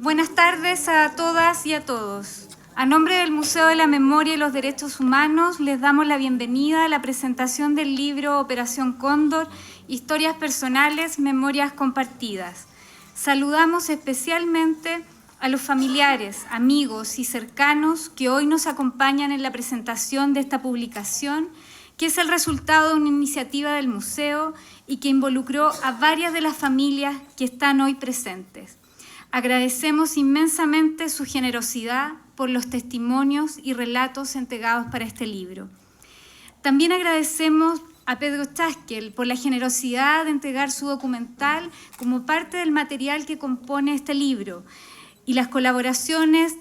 Buenas tardes a todas y a todos. A nombre del Museo de la Memoria y los Derechos Humanos, les damos la bienvenida a la presentación del libro Operación Cóndor, Historias Personales, Memorias Compartidas. Saludamos especialmente a los familiares, amigos y cercanos que hoy nos acompañan en la presentación de esta publicación, que es el resultado de una iniciativa del museo y que involucró a varias de las familias que están hoy presentes. Agradecemos inmensamente su generosidad por los testimonios y relatos entregados para este libro. También agradecemos a Pedro Chaskel por la generosidad de entregar su documental como parte del material que compone este libro y las colaboraciones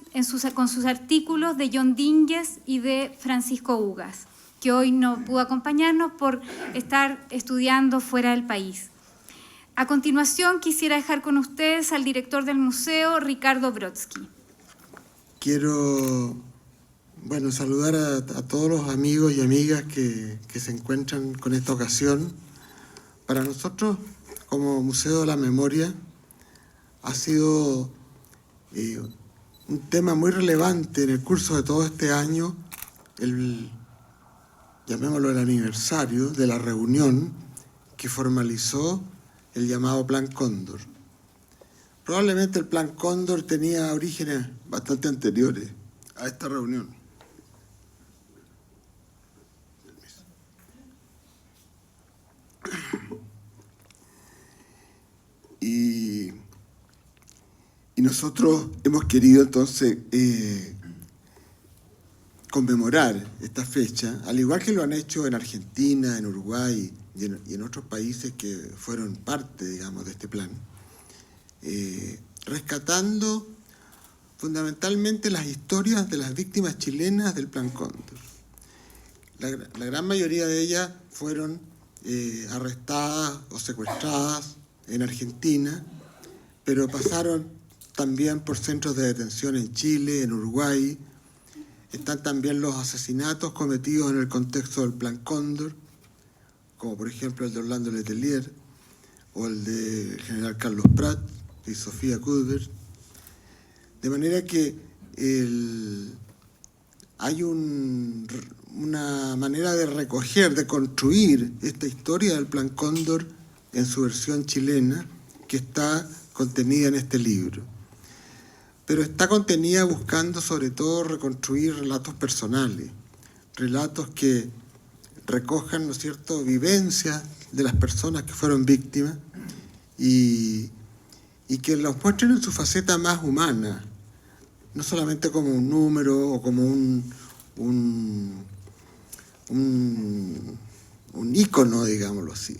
con sus artículos de John Dínguez y de Francisco Ugas, que hoy no pudo acompañarnos por estar estudiando fuera del país. A continuación, quisiera dejar con ustedes al director del museo, Ricardo Brodsky. Quiero saludar a todos los amigos y amigas que se encuentran con esta ocasión. Para nosotros, como Museo de la Memoria, ha sido un tema muy relevante en el curso de todo este año, llamémoslo el aniversario de la reunión que formalizó el llamado Plan Cóndor. Probablemente el Plan Cóndor tenía orígenes bastante anteriores a esta reunión. Y nosotros hemos querido entonces conmemorar esta fecha, al igual que lo han hecho en Argentina, en Uruguay y en otros países que fueron parte, digamos, de este plan, rescatando fundamentalmente las historias de las víctimas chilenas del Plan Cóndor. La gran mayoría de ellas fueron arrestadas o secuestradas en Argentina, pero pasaron también por centros de detención en Chile, en Uruguay. Están también los asesinatos cometidos en el contexto del Plan Cóndor, como por ejemplo el de Orlando Letelier o el de general Carlos Prat y Sofía Cuthbert. De manera que hay una manera de recoger, de construir esta historia del Plan Cóndor en su versión chilena, que está contenida en este libro. Pero está contenida buscando sobre todo reconstruir relatos personales, relatos que recojan, ¿no es cierto?, vivencias de las personas que fueron víctimas y que los muestren en su faceta más humana, no solamente como un número o como un ícono, digámoslo así,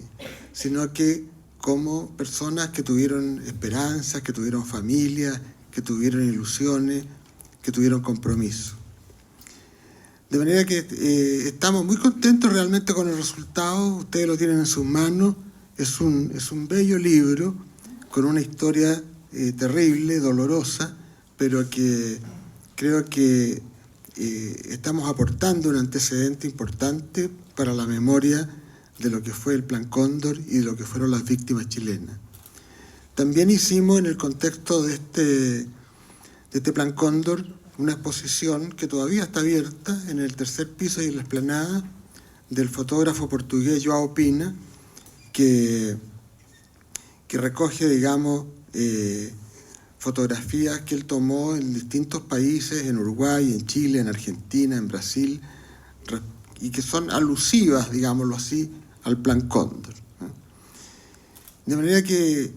sino que como personas que tuvieron esperanzas, que tuvieron familias, que tuvieron ilusiones, que tuvieron compromiso. De manera que estamos muy contentos realmente con el resultado. Ustedes lo tienen en sus manos. Es un bello libro con una historia terrible, dolorosa, pero que creo que estamos aportando un antecedente importante para la memoria de lo que fue el Plan Cóndor y de lo que fueron las víctimas chilenas. También hicimos en el contexto de este Plan Cóndor una exposición que todavía está abierta en el tercer piso y en la explanada del fotógrafo portugués João Pina, que recoge, digamos, fotografías que él tomó en distintos países, en Uruguay, en Chile, en Argentina, en Brasil, y que son alusivas, digámoslo así, al Plan Cóndor. De manera que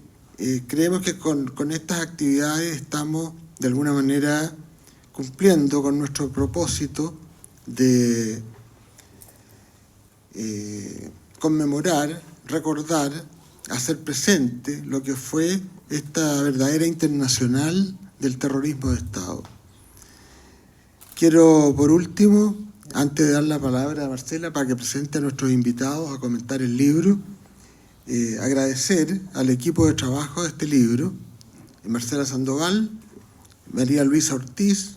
creemos que con estas actividades estamos, de alguna manera, cumpliendo con nuestro propósito de conmemorar, recordar, hacer presente lo que fue esta verdadera internacional del terrorismo de Estado. Quiero, por último, antes de dar la palabra a Marcela para que presente a nuestros invitados a comentar el libro, agradecer al equipo de trabajo de este libro, Marcela Sandoval, María Luisa Ortiz,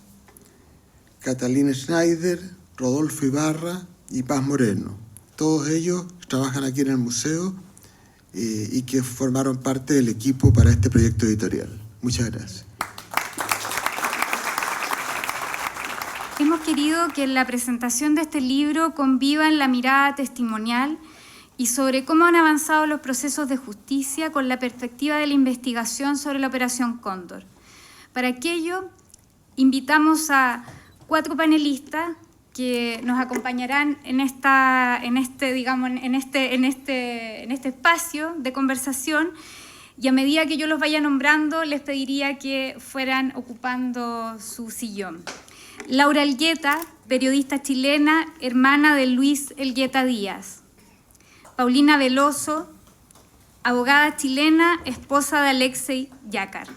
Catalina Schneider, Rodolfo Ibarra y Paz Moreno. Todos ellos trabajan aquí en el museo y que formaron parte del equipo para este proyecto editorial. Muchas gracias. querido que en la presentación de este libro convivan la mirada testimonial y sobre cómo han avanzado los procesos de justicia con la perspectiva de la investigación sobre la Operación Cóndor. Para aquello, invitamos a 4 panelistas que nos acompañarán en este espacio de conversación, y a medida que yo los vaya nombrando, les pediría que fueran ocupando su sillón. Laura Elgueta, periodista chilena, hermana de Luis Elgueta Díaz. Paulina Veloso, abogada chilena, esposa de Alexei Yácar.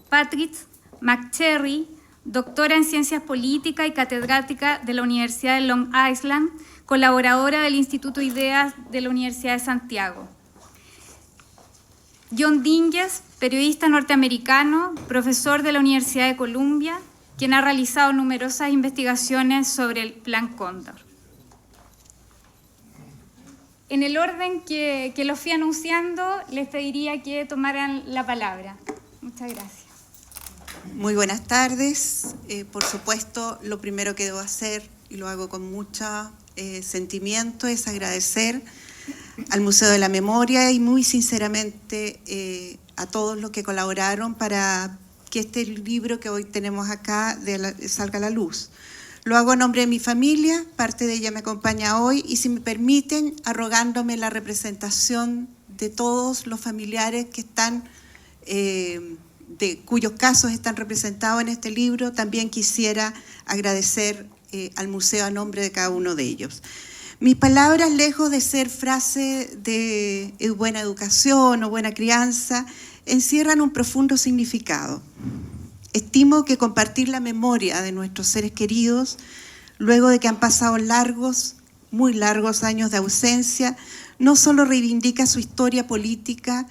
Patrick McCherry, doctora en Ciencias Políticas y catedrática de la Universidad de Long Island, colaboradora del Instituto Ideas de la Universidad de Santiago. John Dinges, periodista norteamericano, profesor de la Universidad de Columbia, quien ha realizado numerosas investigaciones sobre el Plan Cóndor. En el orden que los fui anunciando, les pediría que tomaran la palabra. Muchas gracias. Muy buenas tardes. Por supuesto, lo primero que debo hacer, y lo hago con mucho sentimiento, es agradecer al Museo de la Memoria y muy sinceramente a todos los que colaboraron para que este libro que hoy tenemos acá salga a la luz. Lo hago en nombre de mi familia, parte de ella me acompaña hoy, y si me permiten, arrogándome la representación de todos los familiares que están, cuyos casos están representados en este libro, también quisiera agradecer al museo a nombre de cada uno de ellos. Mis palabras, lejos de ser frase de buena educación o buena crianza, encierran un profundo significado. Estimo que compartir la memoria de nuestros seres queridos, luego de que han pasado muy largos años de ausencia, no solo reivindica su historia política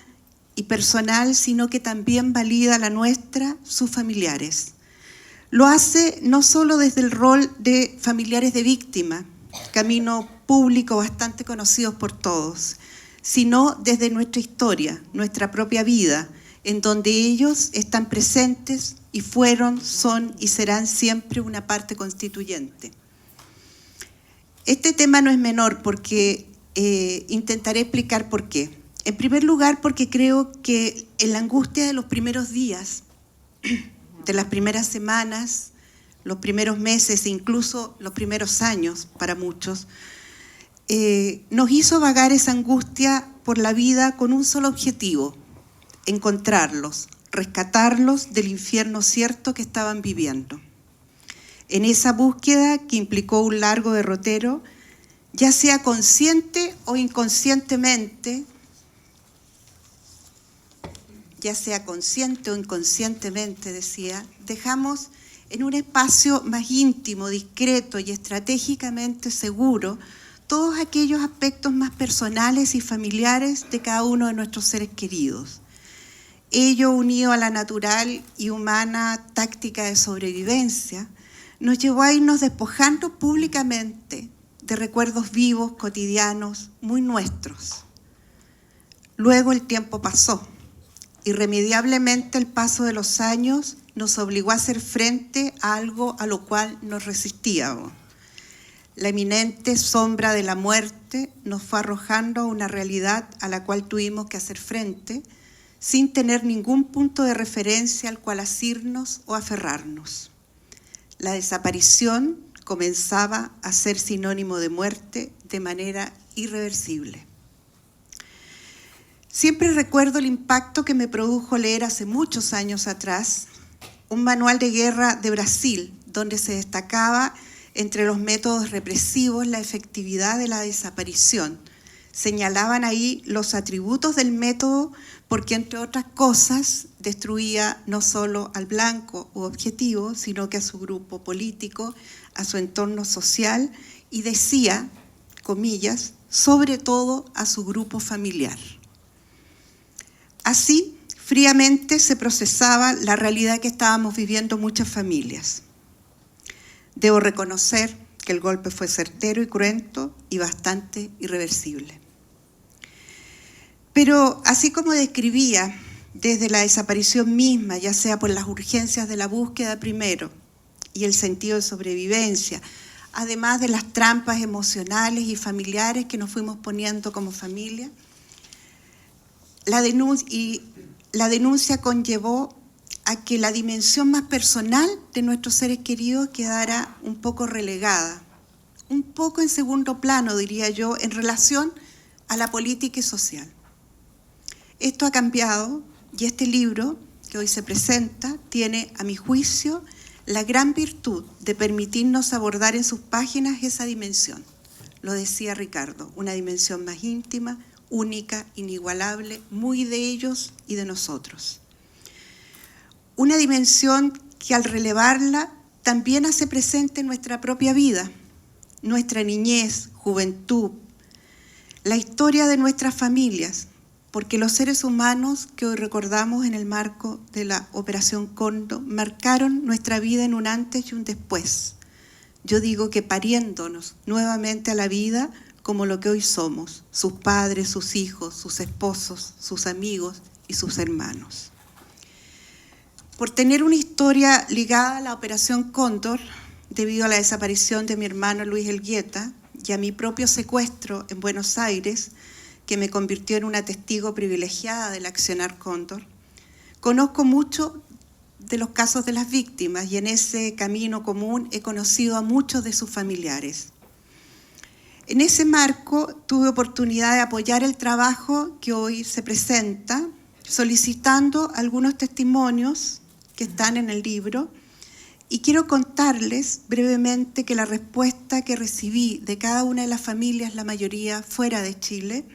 y personal, sino que también valida la nuestra, sus familiares. Lo hace no solo desde el rol de familiares de víctima, camino público bastante conocidos por todos, sino desde nuestra historia, nuestra propia vida, en donde ellos están presentes y fueron, son y serán siempre una parte constituyente. Este tema no es menor porque intentaré explicar por qué. En primer lugar, porque creo que en la angustia de los primeros días, de las primeras semanas, los primeros meses e incluso los primeros años para muchos, nos hizo vagar esa angustia por la vida con un solo objetivo: encontrarlos, rescatarlos del infierno cierto que estaban viviendo. En esa búsqueda, que implicó un largo derrotero, ya sea consciente o inconscientemente, decía, dejamos en un espacio más íntimo, discreto y estratégicamente seguro todos aquellos aspectos más personales y familiares de cada uno de nuestros seres queridos. Ello, unido a la natural y humana táctica de sobrevivencia, nos llevó a irnos despojando públicamente de recuerdos vivos, cotidianos, muy nuestros. Luego el tiempo pasó. Irremediablemente el paso de los años nos obligó a hacer frente a algo a lo cual nos resistíamos. La inminente sombra de la muerte nos fue arrojando a una realidad a la cual tuvimos que hacer frente, sin tener ningún punto de referencia al cual asirnos o aferrarnos. La desaparición comenzaba a ser sinónimo de muerte de manera irreversible. Siempre recuerdo el impacto que me produjo leer hace muchos años atrás un manual de guerra de Brasil, donde se destacaba entre los métodos represivos la efectividad de la desaparición. Señalaban ahí los atributos del método porque, entre otras cosas, destruía no solo al blanco u objetivo, sino que a su grupo político, a su entorno social y decía, comillas, sobre todo a su grupo familiar. Así, fríamente se procesaba la realidad que estábamos viviendo muchas familias. Debo reconocer que el golpe fue certero y cruento y bastante irreversible. Pero así como describía desde la desaparición misma, ya sea por las urgencias de la búsqueda primero y el sentido de sobrevivencia, además de las trampas emocionales y familiares que nos fuimos poniendo como familia. La denuncia conllevó a que la dimensión más personal de nuestros seres queridos quedara un poco relegada, un poco en segundo plano, diría yo, en relación a la política y social. Esto ha cambiado y este libro que hoy se presenta tiene, a mi juicio, la gran virtud de permitirnos abordar en sus páginas esa dimensión. Lo decía Ricardo, una dimensión más íntima, única, inigualable, muy de ellos y de nosotros. Una dimensión que al relevarla también hace presente en nuestra propia vida, nuestra niñez, juventud, la historia de nuestras familias, porque los seres humanos que hoy recordamos en el marco de la Operación Cóndor marcaron nuestra vida en un antes y un después. Yo digo que pariéndonos nuevamente a la vida como lo que hoy somos, sus padres, sus hijos, sus esposos, sus amigos y sus hermanos. Por tener una historia ligada a la Operación Cóndor, debido a la desaparición de mi hermano Luis Elgueta y a mi propio secuestro en Buenos Aires, que me convirtió en una testigo privilegiada del accionar Cóndor, conozco mucho de los casos de las víctimas y en ese camino común he conocido a muchos de sus familiares. En ese marco tuve oportunidad de apoyar el trabajo que hoy se presenta, solicitando algunos testimonios que están en el libro, y quiero contarles brevemente que la respuesta que recibí de cada una de las familias, la mayoría fuera de Chile,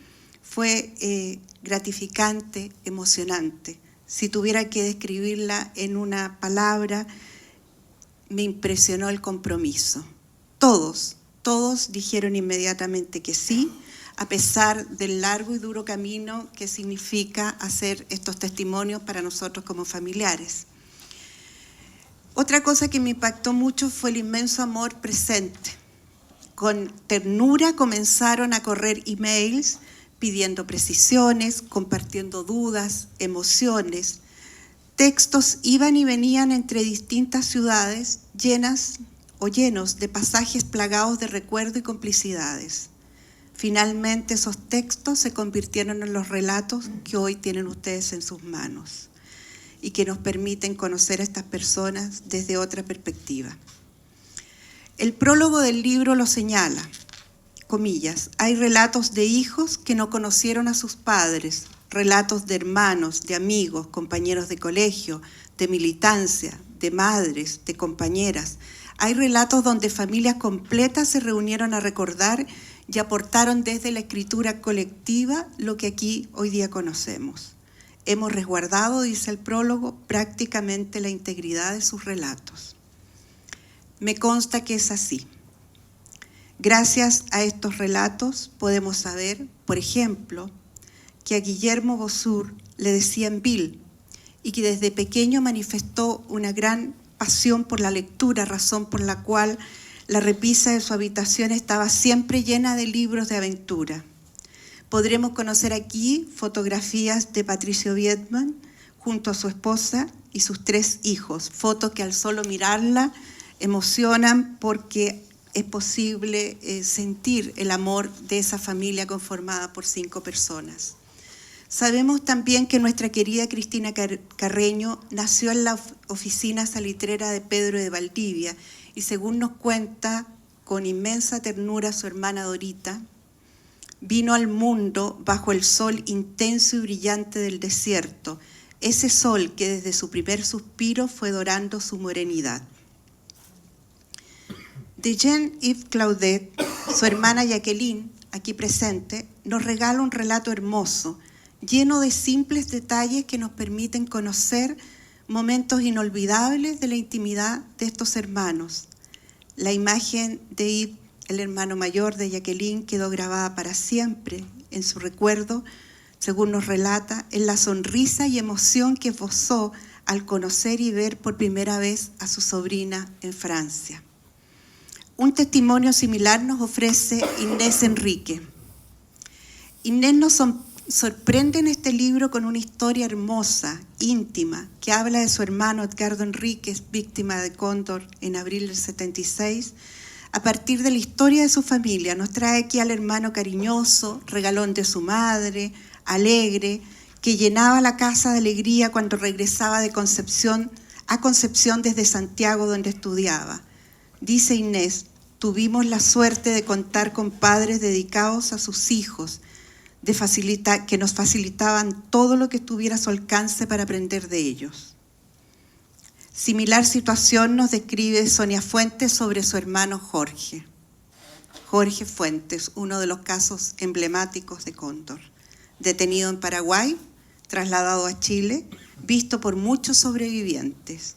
fue gratificante, emocionante. Si tuviera que describirla en una palabra, me impresionó el compromiso. Todos dijeron inmediatamente que sí, a pesar del largo y duro camino que significa hacer estos testimonios para nosotros como familiares. Otra cosa que me impactó mucho fue el inmenso amor presente. Con ternura comenzaron a correr emails pidiendo precisiones, compartiendo dudas, emociones. Textos iban y venían entre distintas ciudades llenos de pasajes plagados de recuerdo y complicidades. Finalmente esos textos se convirtieron en los relatos que hoy tienen ustedes en sus manos y que nos permiten conocer a estas personas desde otra perspectiva. El prólogo del libro lo señala, comillas, hay relatos de hijos que no conocieron a sus padres, relatos de hermanos, de amigos, compañeros de colegio, de militancia, de madres, de compañeras. Hay relatos donde familias completas se reunieron a recordar y aportaron desde la escritura colectiva lo que aquí hoy día conocemos. Hemos resguardado, dice el prólogo, prácticamente la integridad de sus relatos. Me consta que es así. Gracias a estos relatos podemos saber, por ejemplo, que a Guillermo Bosur le decían Bill y que desde pequeño manifestó una gran pasión por la lectura, razón por la cual la repisa de su habitación estaba siempre llena de libros de aventura. Podremos conocer aquí fotografías de Patricio Vietman junto a su esposa y sus 3 hijos, fotos que al solo mirarla emocionan porque es posible sentir el amor de esa familia conformada por 5 personas. Sabemos también que nuestra querida Cristina Carreño nació en la oficina salitrera de Pedro de Valdivia y según nos cuenta con inmensa ternura su hermana Dorita, vino al mundo bajo el sol intenso y brillante del desierto, ese sol que desde su primer suspiro fue dorando su morenidad. De Jean-Yves Claudet, su hermana Jacqueline, aquí presente, nos regala un relato hermoso, lleno de simples detalles que nos permiten conocer momentos inolvidables de la intimidad de estos hermanos. La imagen de Yves, el hermano mayor de Jacqueline, quedó grabada para siempre en su recuerdo, según nos relata, en la sonrisa y emoción que esbozó al conocer y ver por primera vez a su sobrina en Francia. Un testimonio similar nos ofrece Inés Enrique. Inés nos sorprende en este libro con una historia hermosa, íntima, que habla de su hermano Edgardo Enríquez, víctima de Cóndor en abril del 76. A partir de la historia de su familia, nos trae aquí al hermano cariñoso, regalón de su madre, alegre, que llenaba la casa de alegría cuando regresaba de Concepción a Concepción desde Santiago, donde estudiaba. Dice Inés: tuvimos la suerte de contar con padres dedicados a sus hijos, que nos facilitaban todo lo que estuviera a su alcance para aprender de ellos. Similar situación nos describe Sonia Fuentes sobre su hermano Jorge. Jorge Fuentes, uno de los casos emblemáticos de Cóndor. Detenido en Paraguay, trasladado a Chile, visto por muchos sobrevivientes.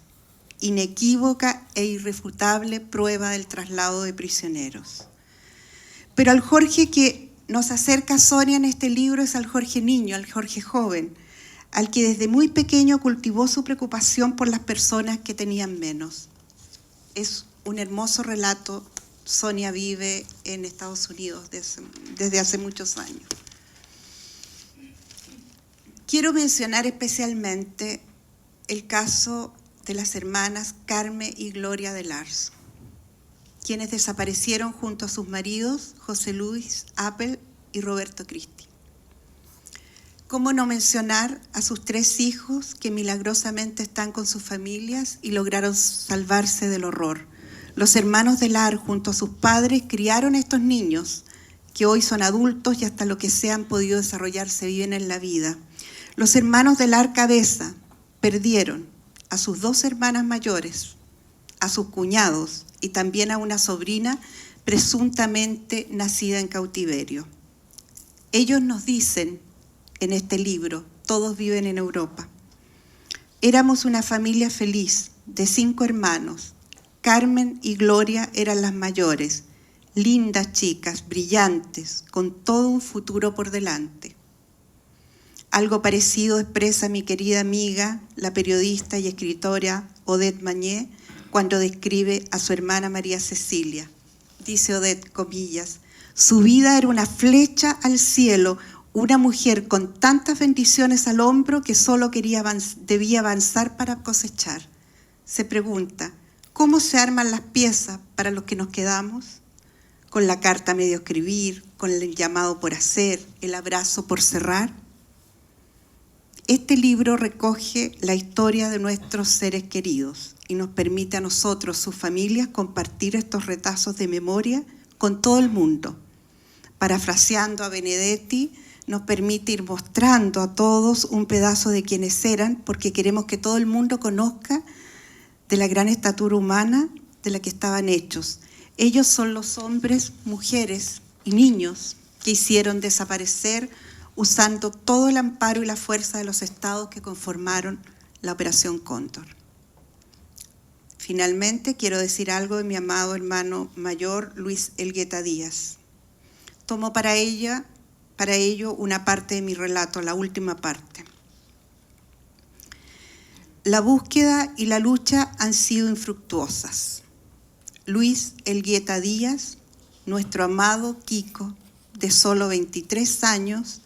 Inequívoca e irrefutable prueba del traslado de prisioneros. Pero al Jorge que nos acerca Sonia en este libro es al Jorge niño, al Jorge joven, al que desde muy pequeño cultivó su preocupación por las personas que tenían menos. Es un hermoso relato. Sonia vive en Estados Unidos desde hace muchos años. Quiero mencionar especialmente el caso de las hermanas Carmen y Gloria de Larzo, quienes desaparecieron junto a sus maridos, José Luis Apple y Roberto Cristi. ¿Cómo no mencionar a sus 3 hijos que milagrosamente están con sus familias y lograron salvarse del horror? Los hermanos de Lar, junto a sus padres, criaron a estos niños, que hoy son adultos y hasta lo que sea han podido desarrollarse bien en la vida. Los hermanos de Lar Cabeza perdieron a sus 2 hermanas mayores, a sus cuñados y también a una sobrina presuntamente nacida en cautiverio. Ellos nos dicen en este libro, todos viven en Europa. Éramos una familia feliz de 5 hermanos. Carmen y Gloria eran las mayores, lindas chicas, brillantes, con todo un futuro por delante. Algo parecido expresa mi querida amiga, la periodista y escritora Odette Mañé, cuando describe a su hermana María Cecilia. Dice Odette, comillas, su vida era una flecha al cielo, una mujer con tantas bendiciones al hombro que solo debía avanzar para cosechar. Se pregunta, ¿cómo se arman las piezas para los que nos quedamos? Con la carta a medio escribir, con el llamado por hacer, el abrazo por cerrar. Este libro recoge la historia de nuestros seres queridos y nos permite a nosotros, sus familias, compartir estos retazos de memoria con todo el mundo. Parafraseando a Benedetti, nos permite ir mostrando a todos un pedazo de quienes eran, porque queremos que todo el mundo conozca de la gran estatura humana de la que estaban hechos. Ellos son los hombres, mujeres y niños que hicieron desaparecer usando todo el amparo y la fuerza de los estados que conformaron la Operación Cóndor. Finalmente, quiero decir algo de mi amado hermano mayor, Luis Elgueta Díaz. Tomo para ello una parte de mi relato, la última parte. La búsqueda y la lucha han sido infructuosas. Luis Elgueta Díaz, nuestro amado Kiko, de solo 23 años,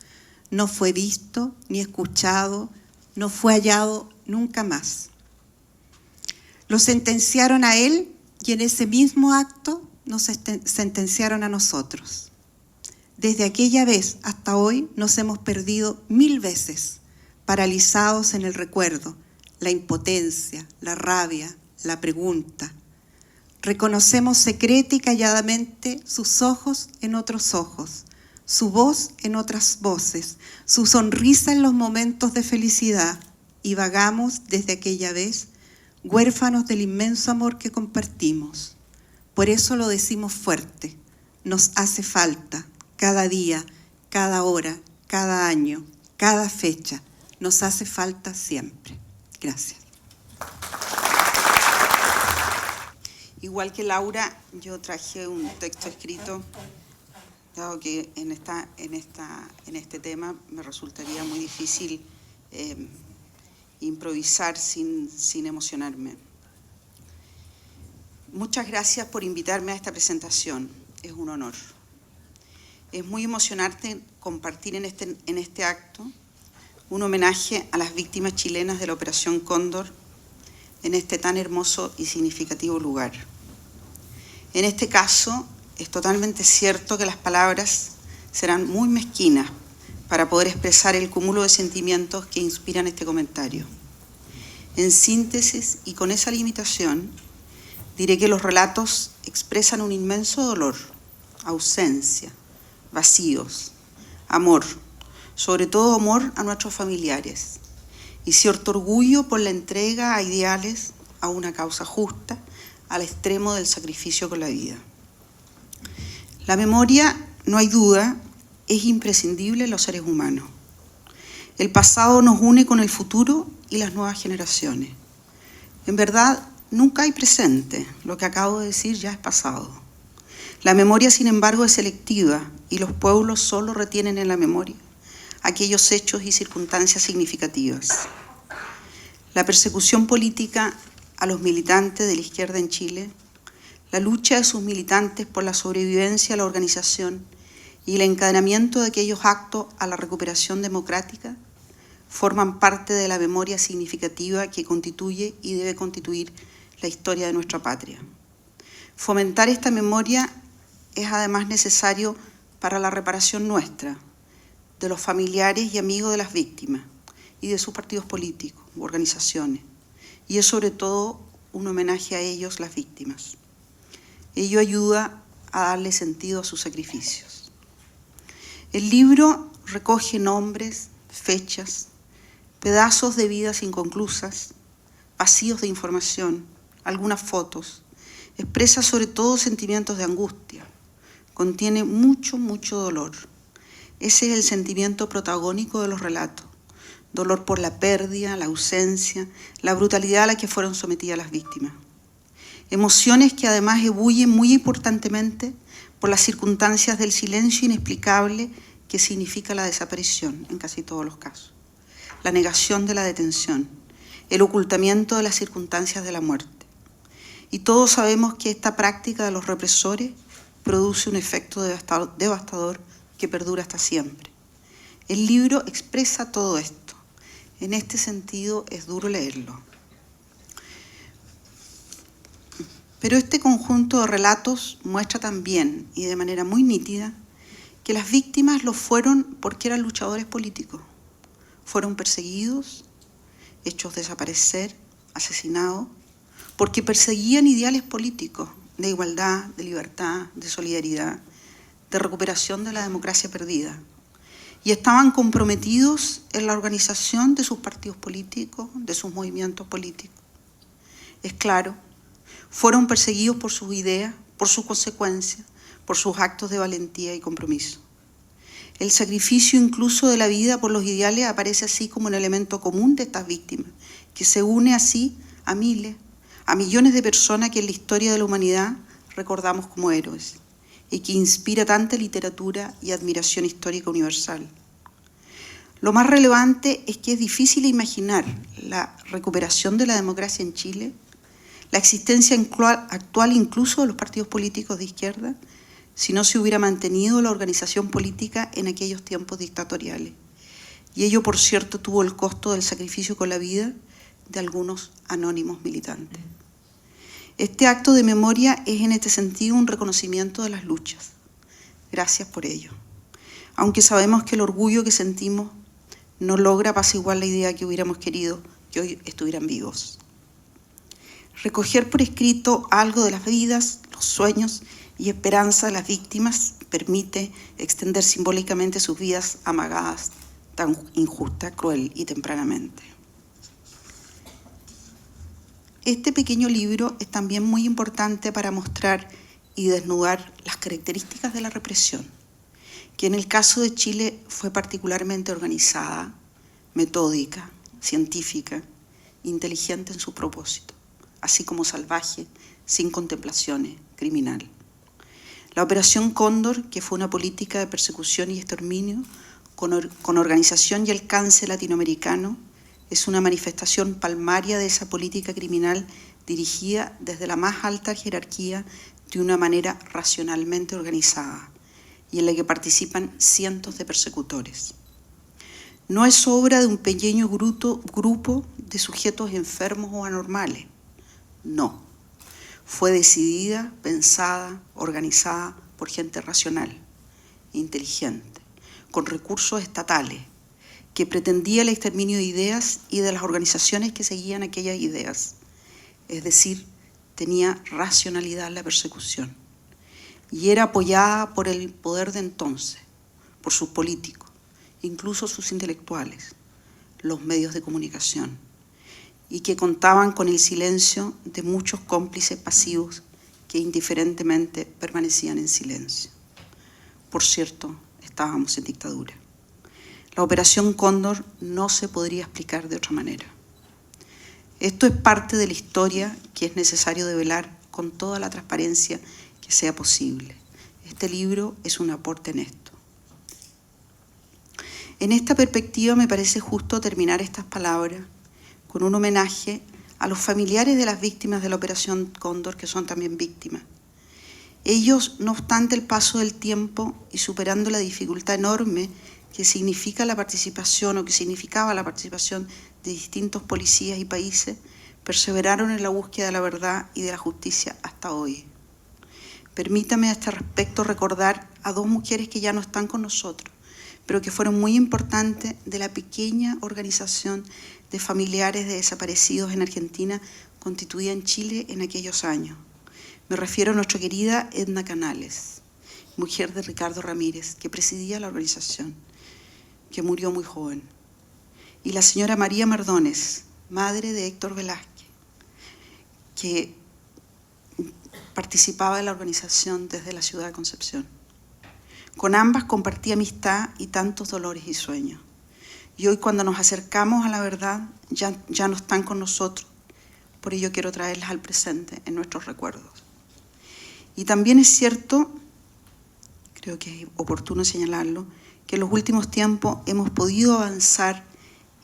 no fue visto ni escuchado, no fue hallado nunca más. Lo sentenciaron a él y en ese mismo acto nos sentenciaron a nosotros. Desde aquella vez hasta hoy nos hemos perdido 1000 veces, paralizados en el recuerdo, la impotencia, la rabia, la pregunta. Reconocemos secreta y calladamente sus ojos en otros ojos, su voz en otras voces, su sonrisa en los momentos de felicidad, y vagamos desde aquella vez, huérfanos del inmenso amor que compartimos. Por eso lo decimos fuerte, nos hace falta, cada día, cada hora, cada año, cada fecha, nos hace falta siempre. Gracias. Igual que Laura, yo traje un texto escrito, dado que en este tema me resultaría muy difícil improvisar sin emocionarme. Muchas gracias por invitarme a esta presentación, es un honor. Es muy emocionante compartir en este acto un homenaje a las víctimas chilenas de la Operación Cóndor en este tan hermoso y significativo lugar. En este caso, es totalmente cierto que las palabras serán muy mezquinas para poder expresar el cúmulo de sentimientos que inspiran este comentario. En síntesis, y con esa limitación, diré que los relatos expresan un inmenso dolor, ausencia, vacíos, amor, sobre todo amor a nuestros familiares, y cierto orgullo por la entrega a ideales, a una causa justa, al extremo del sacrificio con la vida. La memoria, no hay duda, es imprescindible en los seres humanos. El pasado nos une con el futuro y las nuevas generaciones. En verdad, nunca hay presente, lo que acabo de decir ya es pasado. La memoria, sin embargo, es selectiva y los pueblos solo retienen en la memoria aquellos hechos y circunstancias significativas. La persecución política a los militantes de la izquierda en Chile, la lucha de sus militantes por la sobrevivencia a la organización y el encadenamiento de aquellos actos a la recuperación democrática forman parte de la memoria significativa que constituye y debe constituir la historia de nuestra patria. Fomentar esta memoria es además necesario para la reparación nuestra, de los familiares y amigos de las víctimas y de sus partidos políticos u organizaciones, y es sobre todo un homenaje a ellos, las víctimas. Ello ayuda a darle sentido a sus sacrificios. El libro recoge nombres, fechas, pedazos de vidas inconclusas, vacíos de información, algunas fotos, expresa sobre todo sentimientos de angustia, contiene mucho dolor. Ese es el sentimiento protagónico de los relatos, dolor por la pérdida, la ausencia, la brutalidad a la que fueron sometidas las víctimas. Emociones que además ebullen muy importantemente por las circunstancias del silencio inexplicable que significa la desaparición en casi todos los casos, la negación de la detención, el ocultamiento de las circunstancias de la muerte. Y todos sabemos que esta práctica de los represores produce un efecto devastador que perdura hasta siempre. El libro expresa todo esto. En este sentido es duro leerlo. Pero este conjunto de relatos muestra también, y de manera muy nítida, que las víctimas lo fueron porque eran luchadores políticos. Fueron perseguidos, hechos desaparecer, asesinados, porque perseguían ideales políticos de igualdad, de libertad, de solidaridad, de recuperación de la democracia perdida. Y estaban comprometidos en la organización de sus partidos políticos, de sus movimientos políticos. Es claro, fueron perseguidos por sus ideas, por sus consecuencias, por sus actos de valentía y compromiso. El sacrificio incluso de la vida por los ideales aparece así como un elemento común de estas víctimas, que se une así a miles, a millones de personas que en la historia de la humanidad recordamos como héroes, y que inspira tanta literatura y admiración histórica universal. Lo más relevante es que es difícil imaginar la recuperación de la democracia en Chile, la existencia actual incluso de los partidos políticos de izquierda, si no se hubiera mantenido la organización política en aquellos tiempos dictatoriales. Y ello, por cierto, tuvo el costo del sacrificio con la vida de algunos anónimos militantes. Este acto de memoria es en este sentido un reconocimiento de las luchas. Gracias por ello. Aunque sabemos que el orgullo que sentimos no logra apaciguar la idea que hubiéramos querido que hoy estuvieran vivos. Recoger por escrito algo de las vidas, los sueños y esperanza de las víctimas permite extender simbólicamente sus vidas amagadas tan injusta, cruel y tempranamente. Este pequeño libro es también muy importante para mostrar y desnudar las características de la represión, que en el caso de Chile fue particularmente organizada, metódica, científica, inteligente en su propósito, así como salvaje, sin contemplaciones, criminal. La Operación Cóndor, que fue una política de persecución y exterminio con organización y alcance latinoamericano, es una manifestación palmaria de esa política criminal dirigida desde la más alta jerarquía de una manera racionalmente organizada y en la que participan cientos de persecutores. No es obra de un pequeño grupo de sujetos enfermos o anormales. No. Fue decidida, pensada, organizada por gente racional, inteligente, con recursos estatales, que pretendía el exterminio de ideas y de las organizaciones que seguían aquellas ideas. Es decir, tenía racionalidad en la persecución. Y era apoyada por el poder de entonces, por sus políticos, incluso sus intelectuales, los medios de comunicación, y que contaban con el silencio de muchos cómplices pasivos que indiferentemente permanecían en silencio. Por cierto, estábamos en dictadura. La Operación Cóndor no se podría explicar de otra manera. Esto es parte de la historia que es necesario develar con toda la transparencia que sea posible. Este libro es un aporte en esto. En esta perspectiva me parece justo terminar estas palabras con un homenaje a los familiares de las víctimas de la Operación Cóndor, que son también víctimas. Ellos, no obstante el paso del tiempo y superando la dificultad enorme que significa la participación o que significaba la participación de distintos policías y países, perseveraron en la búsqueda de la verdad y de la justicia hasta hoy. Permítame a este respecto recordar a dos mujeres que ya no están con nosotros, pero que fueron muy importantes de la pequeña organización de familiares de desaparecidos en Argentina constituida en Chile en aquellos años. Me refiero a nuestra querida Edna Canales, mujer de Ricardo Ramírez, que presidía la organización, que murió muy joven, y la señora María Mardones, madre de Héctor Velázquez, que participaba de la organización desde la ciudad de Concepción. Con ambas compartí amistad y tantos dolores y sueños. Y hoy, cuando nos acercamos a la verdad, ya no están con nosotros. Por ello quiero traerlas al presente en nuestros recuerdos. Y también es cierto, creo que es oportuno señalarlo, que en los últimos tiempos hemos podido avanzar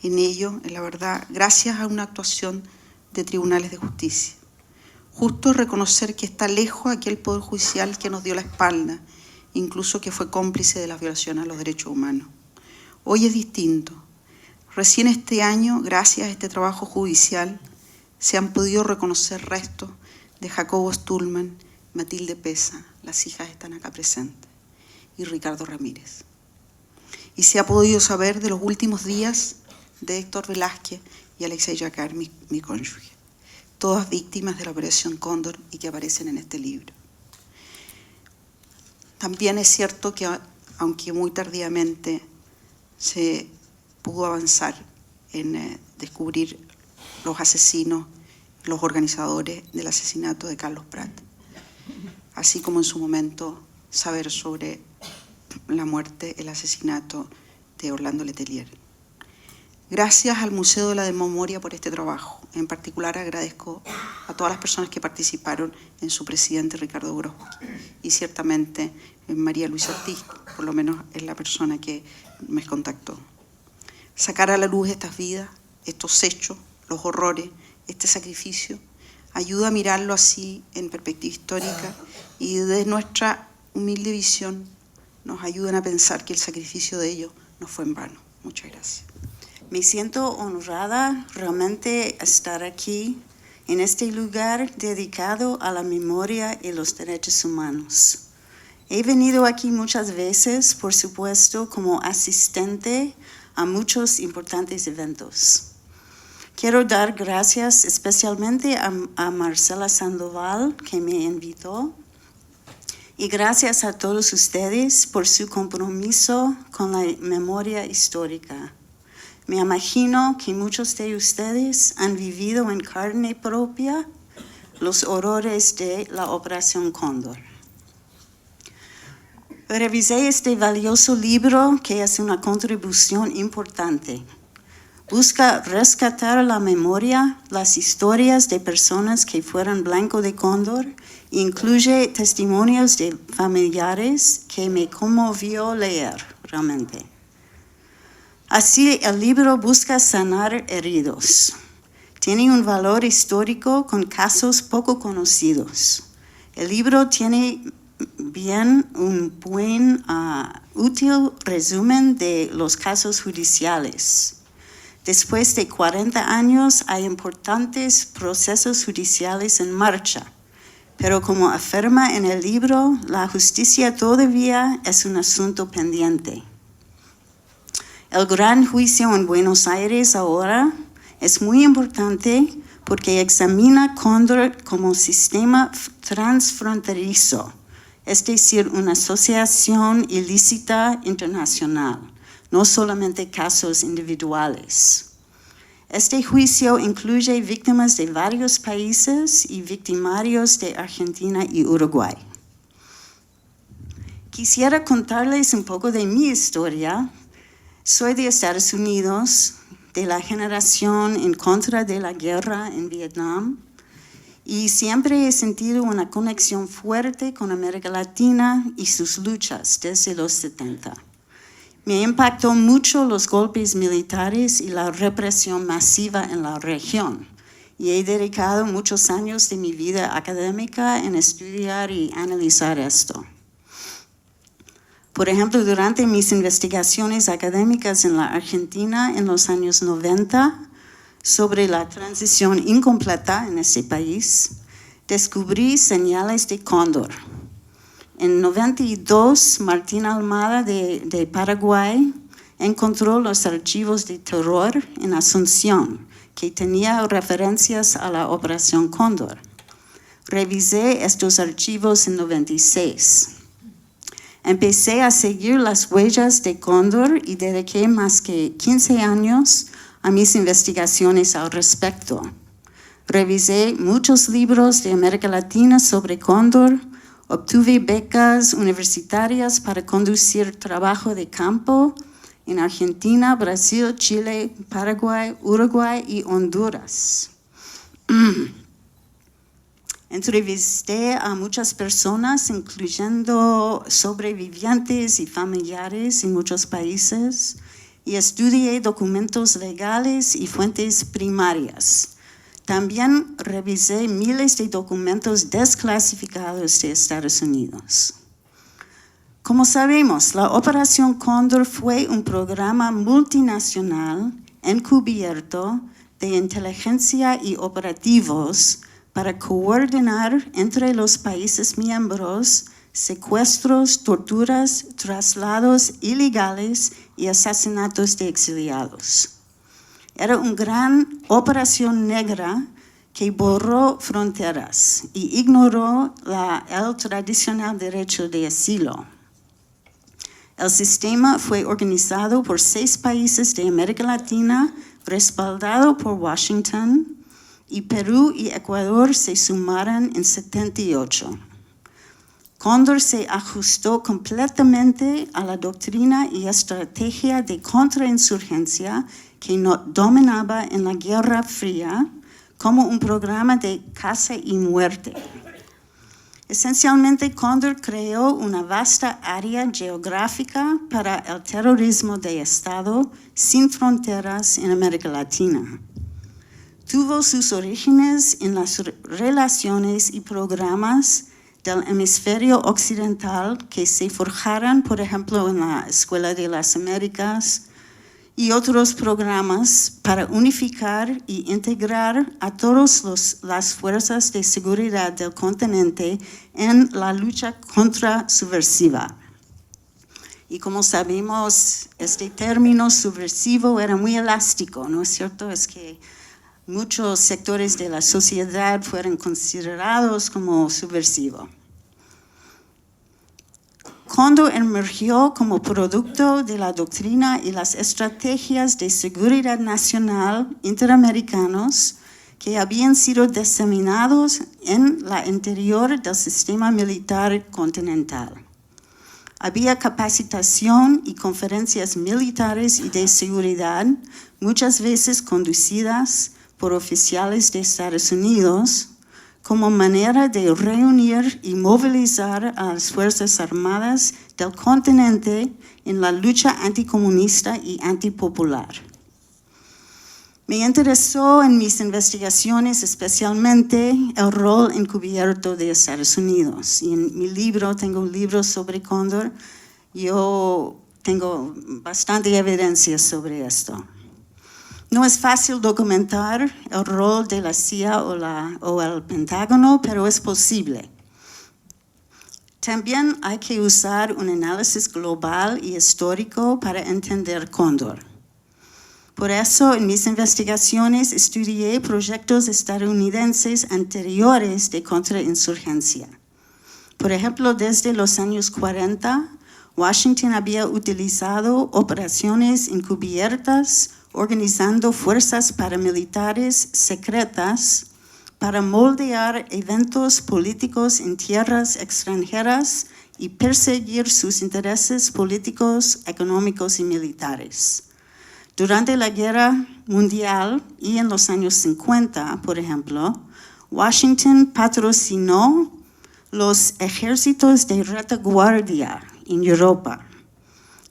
en ello, en la verdad, gracias a una actuación de tribunales de justicia. Justo reconocer que está lejos aquel poder judicial que nos dio la espalda, incluso que fue cómplice de las violaciones a los derechos humanos. Hoy es distinto. Recién este año, gracias a este trabajo judicial, se han podido reconocer restos de Jacobo Stulman, Matilde Pesa, las hijas están acá presentes, y Ricardo Ramírez. Y se ha podido saber de los últimos días de Héctor Velázquez y Alexei Yacar, mi cónyuge, todas víctimas de la Operación Cóndor y que aparecen en este libro. También es cierto que, aunque muy tardíamente, se pudo avanzar en descubrir los asesinos, los organizadores del asesinato de Carlos Prat, así como en su momento saber sobre la muerte, el asesinato de Orlando Letelier. Gracias al Museo de la Memoria por este trabajo. En particular agradezco a todas las personas que participaron, en su presidente Ricardo Groski, y ciertamente en María Luisa Ortiz, por lo menos es la persona que me contactó. Sacar a la luz estas vidas, estos hechos, los horrores, este sacrificio, ayuda a mirarlo así en perspectiva histórica y desde nuestra humilde visión nos ayudan a pensar que el sacrificio de ellos no fue en vano. Muchas gracias. Me siento honrada realmente estar aquí, en este lugar dedicado a la memoria y los derechos humanos. He venido aquí muchas veces, por supuesto, como asistente a muchos importantes eventos. Quiero dar gracias especialmente a Marcela Sandoval, que me invitó, y gracias a todos ustedes por su compromiso con la memoria histórica. Me imagino que muchos de ustedes han vivido en carne propia los horrores de la Operación Cóndor. Revisé este valioso libro, que es una contribución importante. Busca rescatar la memoria, las historias de personas que fueron blanco de Cóndor, incluye testimonios de familiares que me conmovió leer realmente. Así, el libro busca sanar heridos. Tiene un valor histórico con casos poco conocidos. El libro tiene bien un buen, útil resumen de los casos judiciales. Después de 40 años hay importantes procesos judiciales en marcha, pero como afirma en el libro, la justicia todavía es un asunto pendiente. El gran juicio en Buenos Aires ahora es muy importante porque examina Cóndor como sistema transfronterizo, es decir, una asociación ilícita internacional, no solamente casos individuales. Este juicio incluye víctimas de varios países y victimarios de Argentina y Uruguay. Quisiera contarles un poco de mi historia. Soy de Estados Unidos, de la generación en contra de la guerra en Vietnam, y siempre he sentido una conexión fuerte con América Latina y sus luchas desde los 70. Me impactó mucho los golpes militares y la represión masiva en la región, y he dedicado muchos años de mi vida académica en estudiar y analizar esto. Por ejemplo, durante mis investigaciones académicas en la Argentina en los años 90, sobre la transición incompleta en ese país, descubrí señales de Cóndor. En 92, Martín Almada de Paraguay encontró los archivos de terror en Asunción, que tenía referencias a la Operación Cóndor. Revisé estos archivos en 96. Empecé a seguir las huellas de Cóndor y dediqué más que 15 años a mis investigaciones al respecto. Revisé muchos libros de América Latina sobre Cóndor, obtuve becas universitarias para conducir trabajo de campo en Argentina, Brasil, Chile, Paraguay, Uruguay y Honduras. Entrevisté a muchas personas, incluyendo sobrevivientes y familiares en muchos países, y estudié documentos legales y fuentes primarias. También revisé miles de documentos desclasificados de Estados Unidos. Como sabemos, la Operación Cóndor fue un programa multinacional encubierto de inteligencia y operativos para coordinar entre los países miembros secuestros, torturas, traslados ilegales y asesinatos de exiliados. Era una gran operación negra que borró fronteras y ignoró el tradicional derecho de asilo. El sistema fue organizado por 6 países de América Latina, respaldado por Washington, y Perú y Ecuador se sumaron en 78. Cóndor se ajustó completamente a la doctrina y estrategia de contrainsurgencia que dominaba en la Guerra Fría como un programa de caza y muerte. Esencialmente, Cóndor creó una vasta área geográfica para el terrorismo de Estado sin fronteras en América Latina. Tuvo sus orígenes en las relaciones y programas del hemisferio occidental que se forjaron, por ejemplo, en la Escuela de las Américas y otros programas para unificar y integrar a todas las fuerzas de seguridad del continente en la lucha contrasubversiva. Y como sabemos, este término subversivo era muy elástico, ¿no es cierto? Es que muchos sectores de la sociedad fueron considerados como subversivos. Cóndor emergió como producto de la doctrina y las estrategias de seguridad nacional interamericanos que habían sido diseminados en la interior del sistema militar continental. Había capacitación y conferencias militares y de seguridad, muchas veces conducidas por oficiales de Estados Unidos, como manera de reunir y movilizar a las Fuerzas Armadas del continente en la lucha anticomunista y antipopular. Me interesó en mis investigaciones especialmente el rol encubierto de Estados Unidos. Y en mi libro, tengo un libro sobre Cóndor, yo tengo bastante evidencia sobre esto. No es fácil documentar el rol de la CIA o el Pentágono, pero es posible. También hay que usar un análisis global y histórico para entender Cóndor. Por eso, en mis investigaciones estudié proyectos estadounidenses anteriores de contrainsurgencia. Por ejemplo, desde los años 40, Washington había utilizado operaciones encubiertas, organizando fuerzas paramilitares secretas para moldear eventos políticos en tierras extranjeras y perseguir sus intereses políticos, económicos y militares. Durante la Guerra Mundial y en los años 50, por ejemplo, Washington patrocinó los ejércitos de retaguardia en Europa,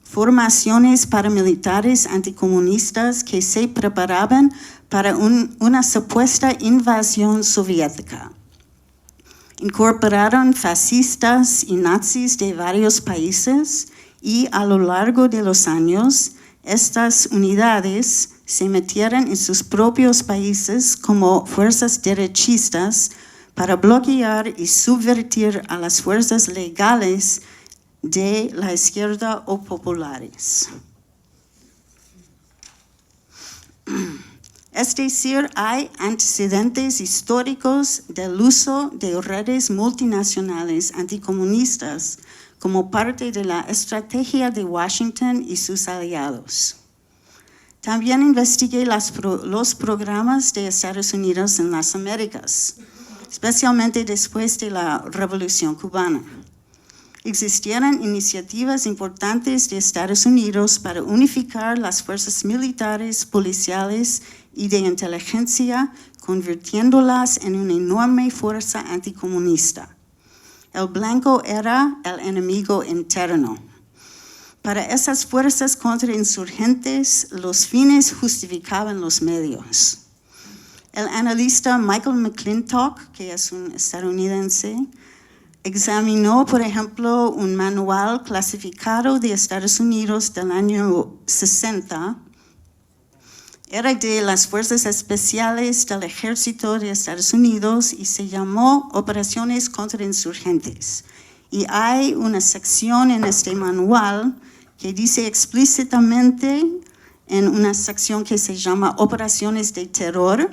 formaciones paramilitares anticomunistas que se preparaban para una supuesta invasión soviética. Incorporaron fascistas y nazis de varios países y a lo largo de los años, estas unidades se metieron en sus propios países como fuerzas derechistas para bloquear y subvertir a las fuerzas legales de la izquierda o populares. Es decir, hay antecedentes históricos del uso de redes multinacionales anticomunistas como parte de la estrategia de Washington y sus aliados. También investigué los programas de Estados Unidos en las Américas, especialmente después de la Revolución Cubana. Existieron iniciativas importantes de Estados Unidos para unificar las fuerzas militares, policiales y de inteligencia, convirtiéndolas en una enorme fuerza anticomunista. El blanco era el enemigo interno. Para esas fuerzas contrainsurgentes, los fines justificaban los medios. El analista Michael McClintock, que es un estadounidense, examinó, por ejemplo, un manual clasificado de Estados Unidos del año 60. Era de las Fuerzas Especiales del Ejército de Estados Unidos y se llamó Operaciones Contrainsurgentes. Y hay una sección en este manual que dice explícitamente en una sección que se llama Operaciones de Terror,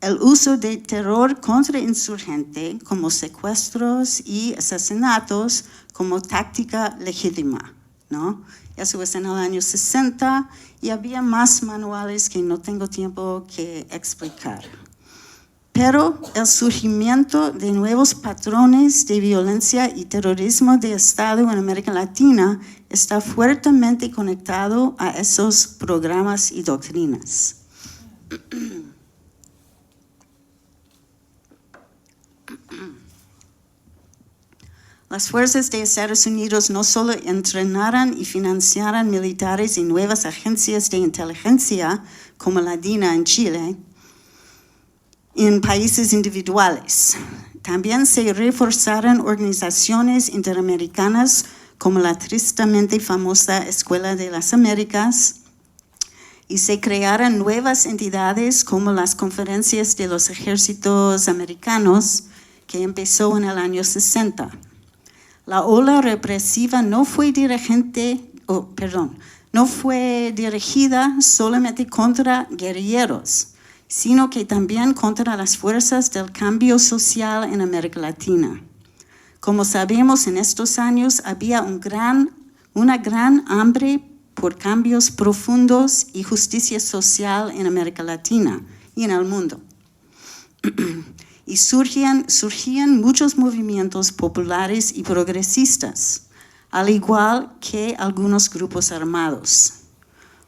el uso de terror contrainsurgente como secuestros y asesinatos como táctica legítima, ¿no? Eso es en el año 60 y había más manuales que no tengo tiempo que explicar. Pero el surgimiento de nuevos patrones de violencia y terrorismo de Estado en América Latina está fuertemente conectado a esos programas y doctrinas. Las fuerzas de Estados Unidos no solo entrenaron y financiaron militares y nuevas agencias de inteligencia, como la DINA en Chile, en países individuales. También se reforzaron organizaciones interamericanas como la tristemente famosa Escuela de las Américas y se crearon nuevas entidades como las conferencias de los ejércitos americanos que empezó en el año 60. La ola represiva no fue dirigida solamente contra guerrilleros, sino que también contra las fuerzas del cambio social en América Latina. Como sabemos, en estos años había una gran hambre por cambios profundos y justicia social en América Latina y en el mundo. Y surgían muchos movimientos populares y progresistas, al igual que algunos grupos armados.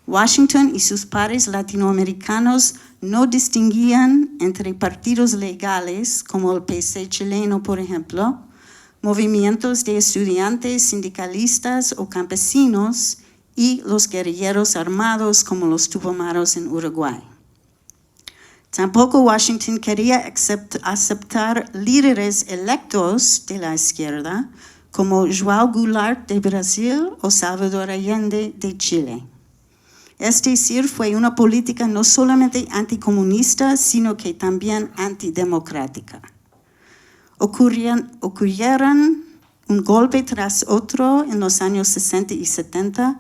Washington y sus pares latinoamericanos no distinguían entre partidos legales, como el PC chileno, por ejemplo, movimientos de estudiantes, sindicalistas o campesinos y los guerrilleros armados, como los Tupamaros en Uruguay. Tampoco Washington quería aceptar líderes electos de la izquierda como João Goulart de Brasil o Salvador Allende de Chile. Es decir, fue una política no solamente anticomunista, sino que también antidemocrática. Ocurrieron un golpe tras otro en los años 60 y 70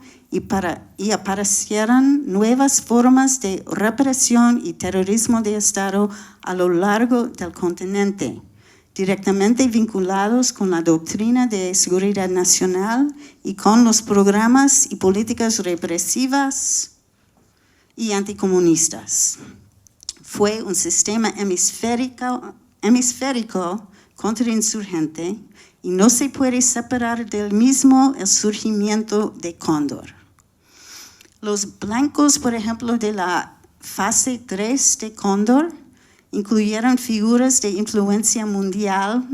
y aparecieron nuevas formas de represión y terrorismo de Estado a lo largo del continente, directamente vinculados con la doctrina de seguridad nacional y con los programas y políticas represivas y anticomunistas. Fue un sistema hemisférico contrainsurgente y no se puede separar del mismo el surgimiento de Cóndor. Los blancos, por ejemplo, de la fase 3 de Cóndor, incluyeron figuras de influencia mundial,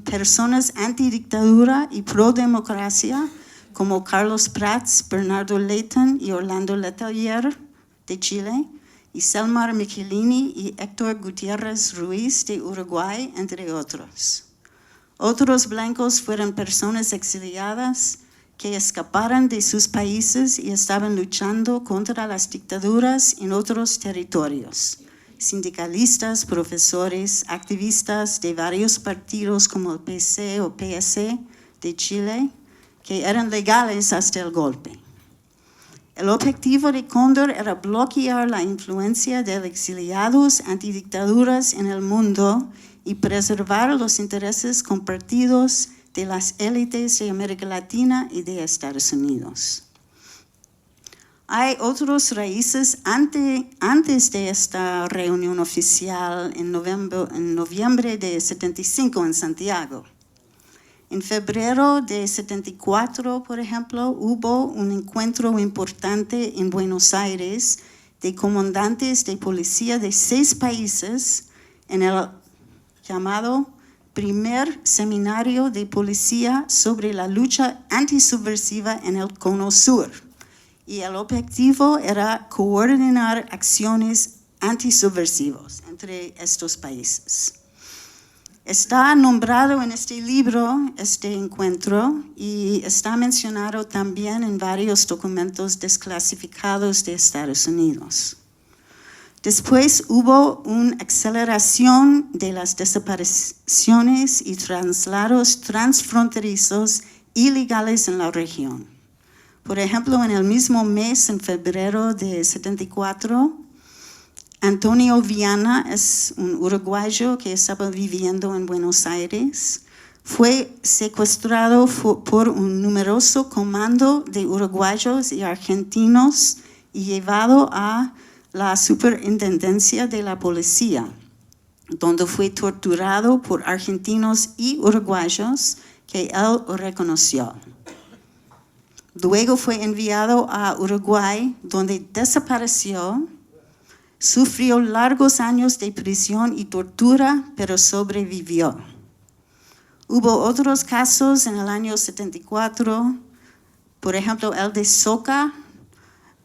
personas antidictadura y pro-democracia, como Carlos Prats, Bernardo Leighton y Orlando Letelier de Chile, y Selmar Michelini y Héctor Gutiérrez Ruiz de Uruguay, entre otros. Otros blancos fueron personas exiliadas que escaparon de sus países y estaban luchando contra las dictaduras en otros territorios. Sindicalistas, profesores, activistas de varios partidos como el PC o PS de Chile, que eran legales hasta el golpe. El objetivo de Cóndor era bloquear la influencia de exiliados antidictaduras en el mundo y preservar los intereses compartidos de las élites de América Latina y de Estados Unidos. Hay otras raíces antes de esta reunión oficial en noviembre de 75 en Santiago. En febrero de 74, por ejemplo, hubo un encuentro importante en Buenos Aires de comandantes de policía de 6 países en el llamado Primer Seminario de Policía sobre la lucha antisubversiva en el Cono Sur. Y el objetivo era coordinar acciones antisubversivas entre estos países. Está nombrado en este libro, este encuentro, y está mencionado también en varios documentos desclasificados de Estados Unidos. Después hubo una aceleración de las desapariciones y traslados transfronterizos ilegales en la región. Por ejemplo, en el mismo mes, en febrero de 74, Antonio Viana, es un uruguayo que estaba viviendo en Buenos Aires, fue secuestrado por un numeroso comando de uruguayos y argentinos y llevado a la superintendencia de la policía, donde fue torturado por argentinos y uruguayos que él reconoció. Luego fue enviado a Uruguay, donde desapareció, sufrió largos años de prisión y tortura, pero sobrevivió. Hubo otros casos en el año 74, por ejemplo, el de Soca,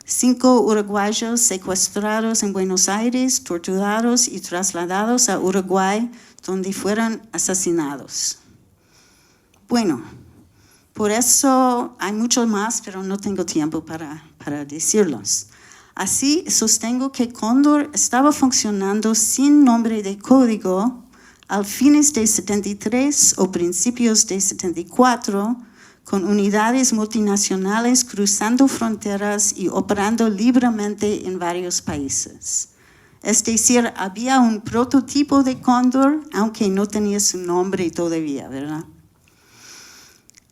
5 uruguayos secuestrados en Buenos Aires, torturados y trasladados a Uruguay, donde fueron asesinados. Bueno, por eso hay mucho más, pero no tengo tiempo para decirlos. Así, sostengo que Cóndor estaba funcionando sin nombre de código al fines de 73 o principios de 74, con unidades multinacionales cruzando fronteras y operando libremente en varios países. Es decir, había un prototipo de Cóndor, aunque no tenía su nombre todavía, ¿verdad?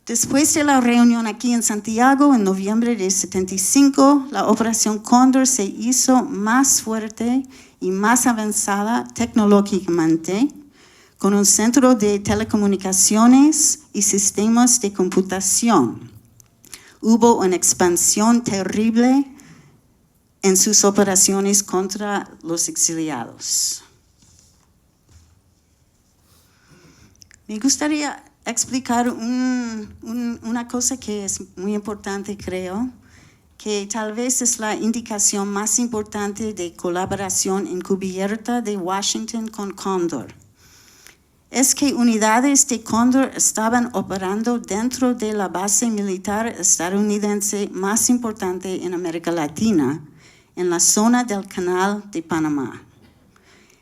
Después de la reunión aquí en Santiago, en noviembre de 75, la Operación Cóndor se hizo más fuerte y más avanzada tecnológicamente, con un centro de telecomunicaciones y sistemas de computación. Hubo una expansión terrible en sus operaciones contra los exiliados. Me gustaría explicar una cosa que es muy importante, creo, que tal vez es la indicación más importante de colaboración encubierta de Washington con Cóndor. Es que unidades de Cóndor estaban operando dentro de la base militar estadounidense más importante en América Latina, en la zona del Canal de Panamá.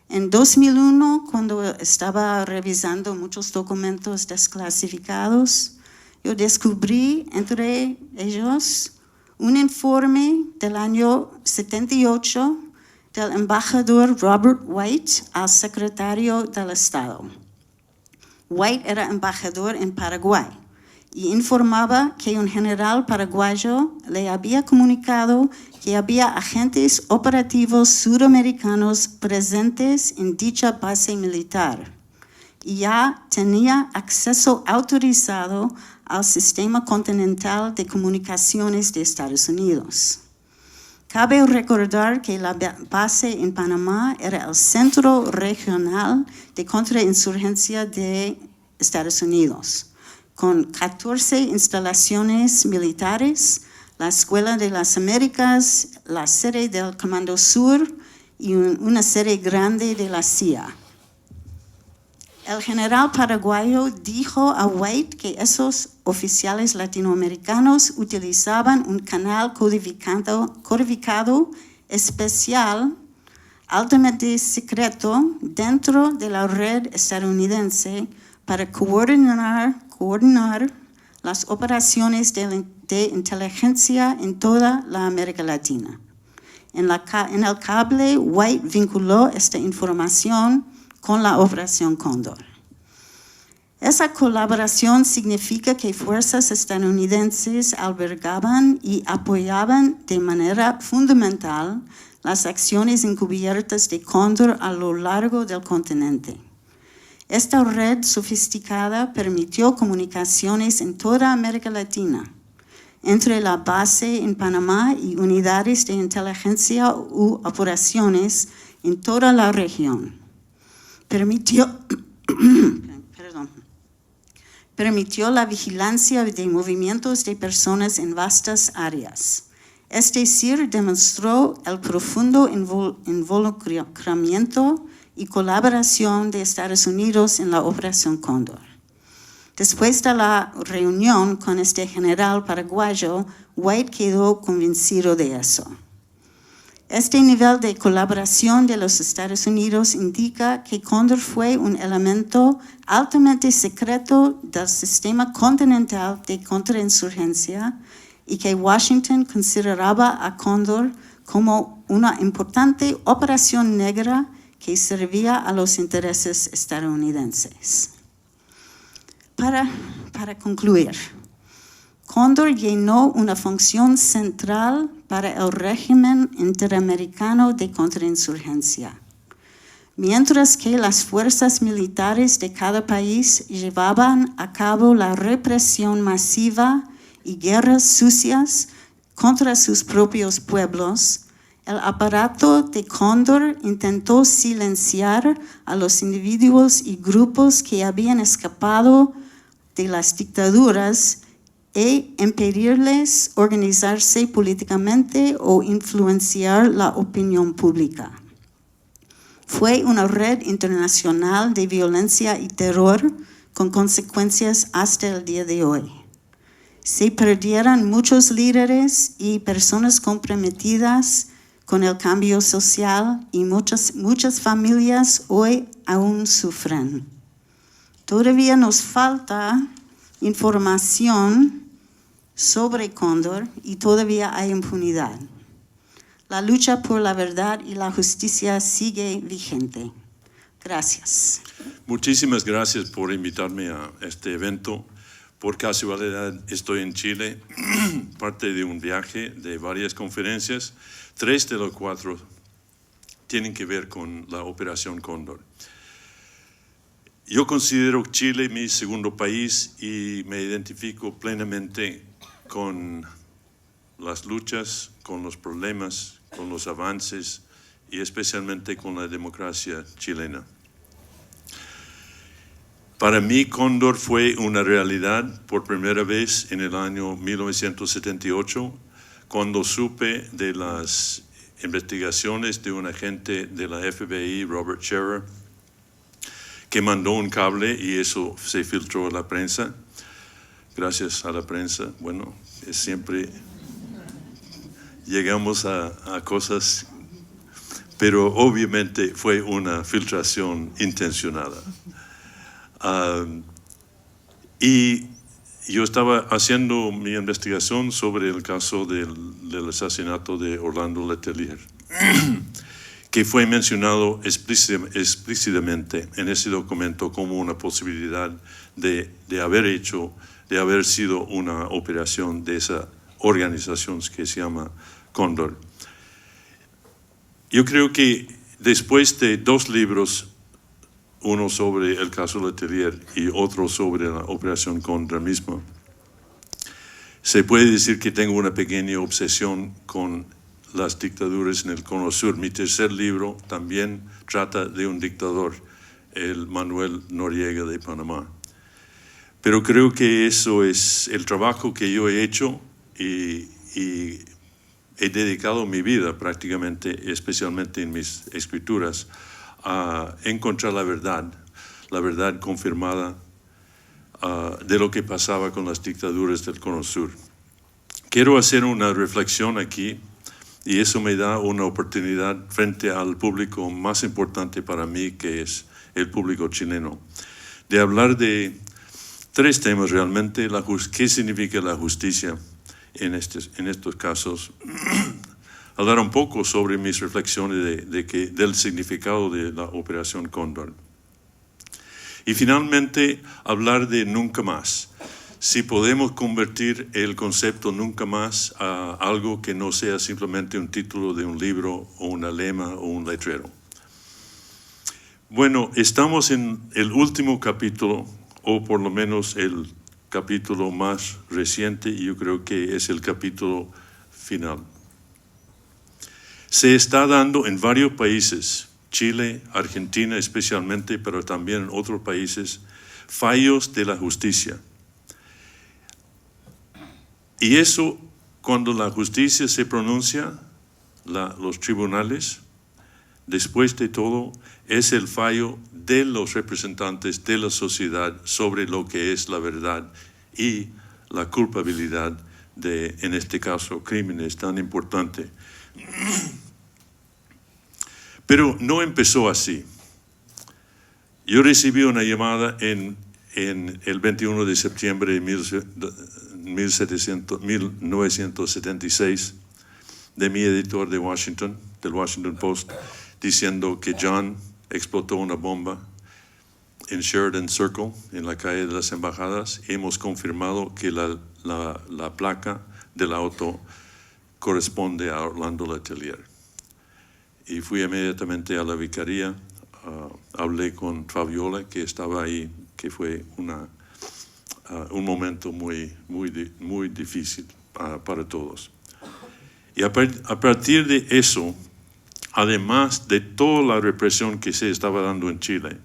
En 2001, cuando estaba revisando muchos documentos desclasificados, yo descubrí entre ellos un informe del año 78 del embajador Robert White al secretario del Estado. White era embajador en Paraguay y informaba que un general paraguayo le había comunicado que había agentes operativos suramericanos presentes en dicha base militar y ya tenía acceso autorizado al sistema continental de comunicaciones de Estados Unidos. Cabe recordar que la base en Panamá era el centro regional de contrainsurgencia de Estados Unidos, con 14 instalaciones militares, la Escuela de las Américas, la sede del Comando Sur y una sede grande de la CIA. El general paraguayo dijo a White que esos oficiales latinoamericanos utilizaban un canal codificado especial, altamente secreto, dentro de la red estadounidense para coordinar las operaciones de inteligencia en toda la América Latina. En el cable, White vinculó esta información con la Operación Cóndor. Esa colaboración significa que fuerzas estadounidenses albergaban y apoyaban de manera fundamental las acciones encubiertas de Cóndor a lo largo del continente. Esta red sofisticada permitió comunicaciones en toda América Latina, entre la base en Panamá y unidades de inteligencia u operaciones en toda la región. Permitió la vigilancia de movimientos de personas en vastas áreas. Es decir, demostró el profundo involucramiento y colaboración de Estados Unidos en la Operación Cóndor. Después de la reunión con este general paraguayo, White quedó convencido de eso. Este nivel de colaboración de los Estados Unidos indica que Cóndor fue un elemento altamente secreto del sistema continental de contrainsurgencia y que Washington consideraba a Cóndor como una importante operación negra que servía a los intereses estadounidenses. Para concluir, Cóndor llenó una función central para el régimen interamericano de contrainsurgencia. Mientras que las fuerzas militares de cada país llevaban a cabo la represión masiva y guerras sucias contra sus propios pueblos, el aparato de Cóndor intentó silenciar a los individuos y grupos que habían escapado de las dictaduras e impedirles organizarse políticamente o influenciar la opinión pública. Fue una red internacional de violencia y terror con consecuencias hasta el día de hoy. Se perdieron muchos líderes y personas comprometidas con el cambio social y muchas familias hoy aún sufren. Todavía nos falta información sobre Cóndor y todavía hay impunidad. La lucha por la verdad y la justicia sigue vigente. Gracias. Muchísimas gracias por invitarme a este evento. Por casualidad estoy en Chile, parte de un viaje de varias conferencias. 3 de los 4 tienen que ver con la Operación Cóndor. Yo considero Chile mi segundo país y me identifico plenamente con las luchas, con los problemas, con los avances y especialmente con la democracia chilena. Para mí, Cóndor fue una realidad por primera vez en el año 1978, cuando supe de las investigaciones de un agente de la FBI, Robert Scherer, que mandó un cable y eso se filtró a la prensa. Gracias a la prensa, bueno, siempre llegamos a cosas, pero obviamente fue una filtración intencionada. Y yo estaba haciendo mi investigación sobre el caso del asesinato de Orlando Letelier, que fue mencionado explícitamente en ese documento como una posibilidad de haber sido una operación de esa organización que se llama Cóndor. Yo creo que después de 2 libros, uno sobre el caso Letelier y otro sobre la operación Cóndor misma, se puede decir que tengo una pequeña obsesión con las dictaduras en el Cono Sur. Mi tercer libro también trata de un dictador, el Manuel Noriega de Panamá. Pero creo que eso es el trabajo que yo he hecho y he dedicado mi vida prácticamente, especialmente en mis escrituras, a encontrar la verdad confirmada de lo que pasaba con las dictaduras del Cono Sur. Quiero hacer una reflexión aquí y eso me da una oportunidad frente al público más importante para mí, que es el público chileno, de hablar de 3 temas realmente: qué significa la justicia en estos casos, hablar un poco sobre mis reflexiones del significado de la Operación Cóndor. Y finalmente, hablar de nunca más. Si podemos convertir el concepto nunca más a algo que no sea simplemente un título de un libro o una lema o un letrero. Bueno, estamos en el último capítulo, o por lo menos el capítulo más reciente, y yo creo que es el capítulo final. Se está dando en varios países, Chile, Argentina especialmente, pero también en otros países, fallos de la justicia. Y eso, cuando la justicia se pronuncia, los tribunales, después de todo, es el fallo de los representantes de la sociedad sobre lo que es la verdad y la culpabilidad de, en este caso, crímenes tan importantes. Pero no empezó así. Yo recibí una llamada en el 21 de septiembre de 1976 de mi editor de Washington, del Washington Post, diciendo que John explotó una bomba en Sheridan Circle, en la calle de las Embajadas. Hemos confirmado que la placa del auto corresponde a Orlando Letelier. Y fui inmediatamente a la vicaría, hablé con Fabiola, que estaba ahí, que fue un momento muy difícil para todos. Y a partir de eso, además de toda la represión que se estaba dando en Chile,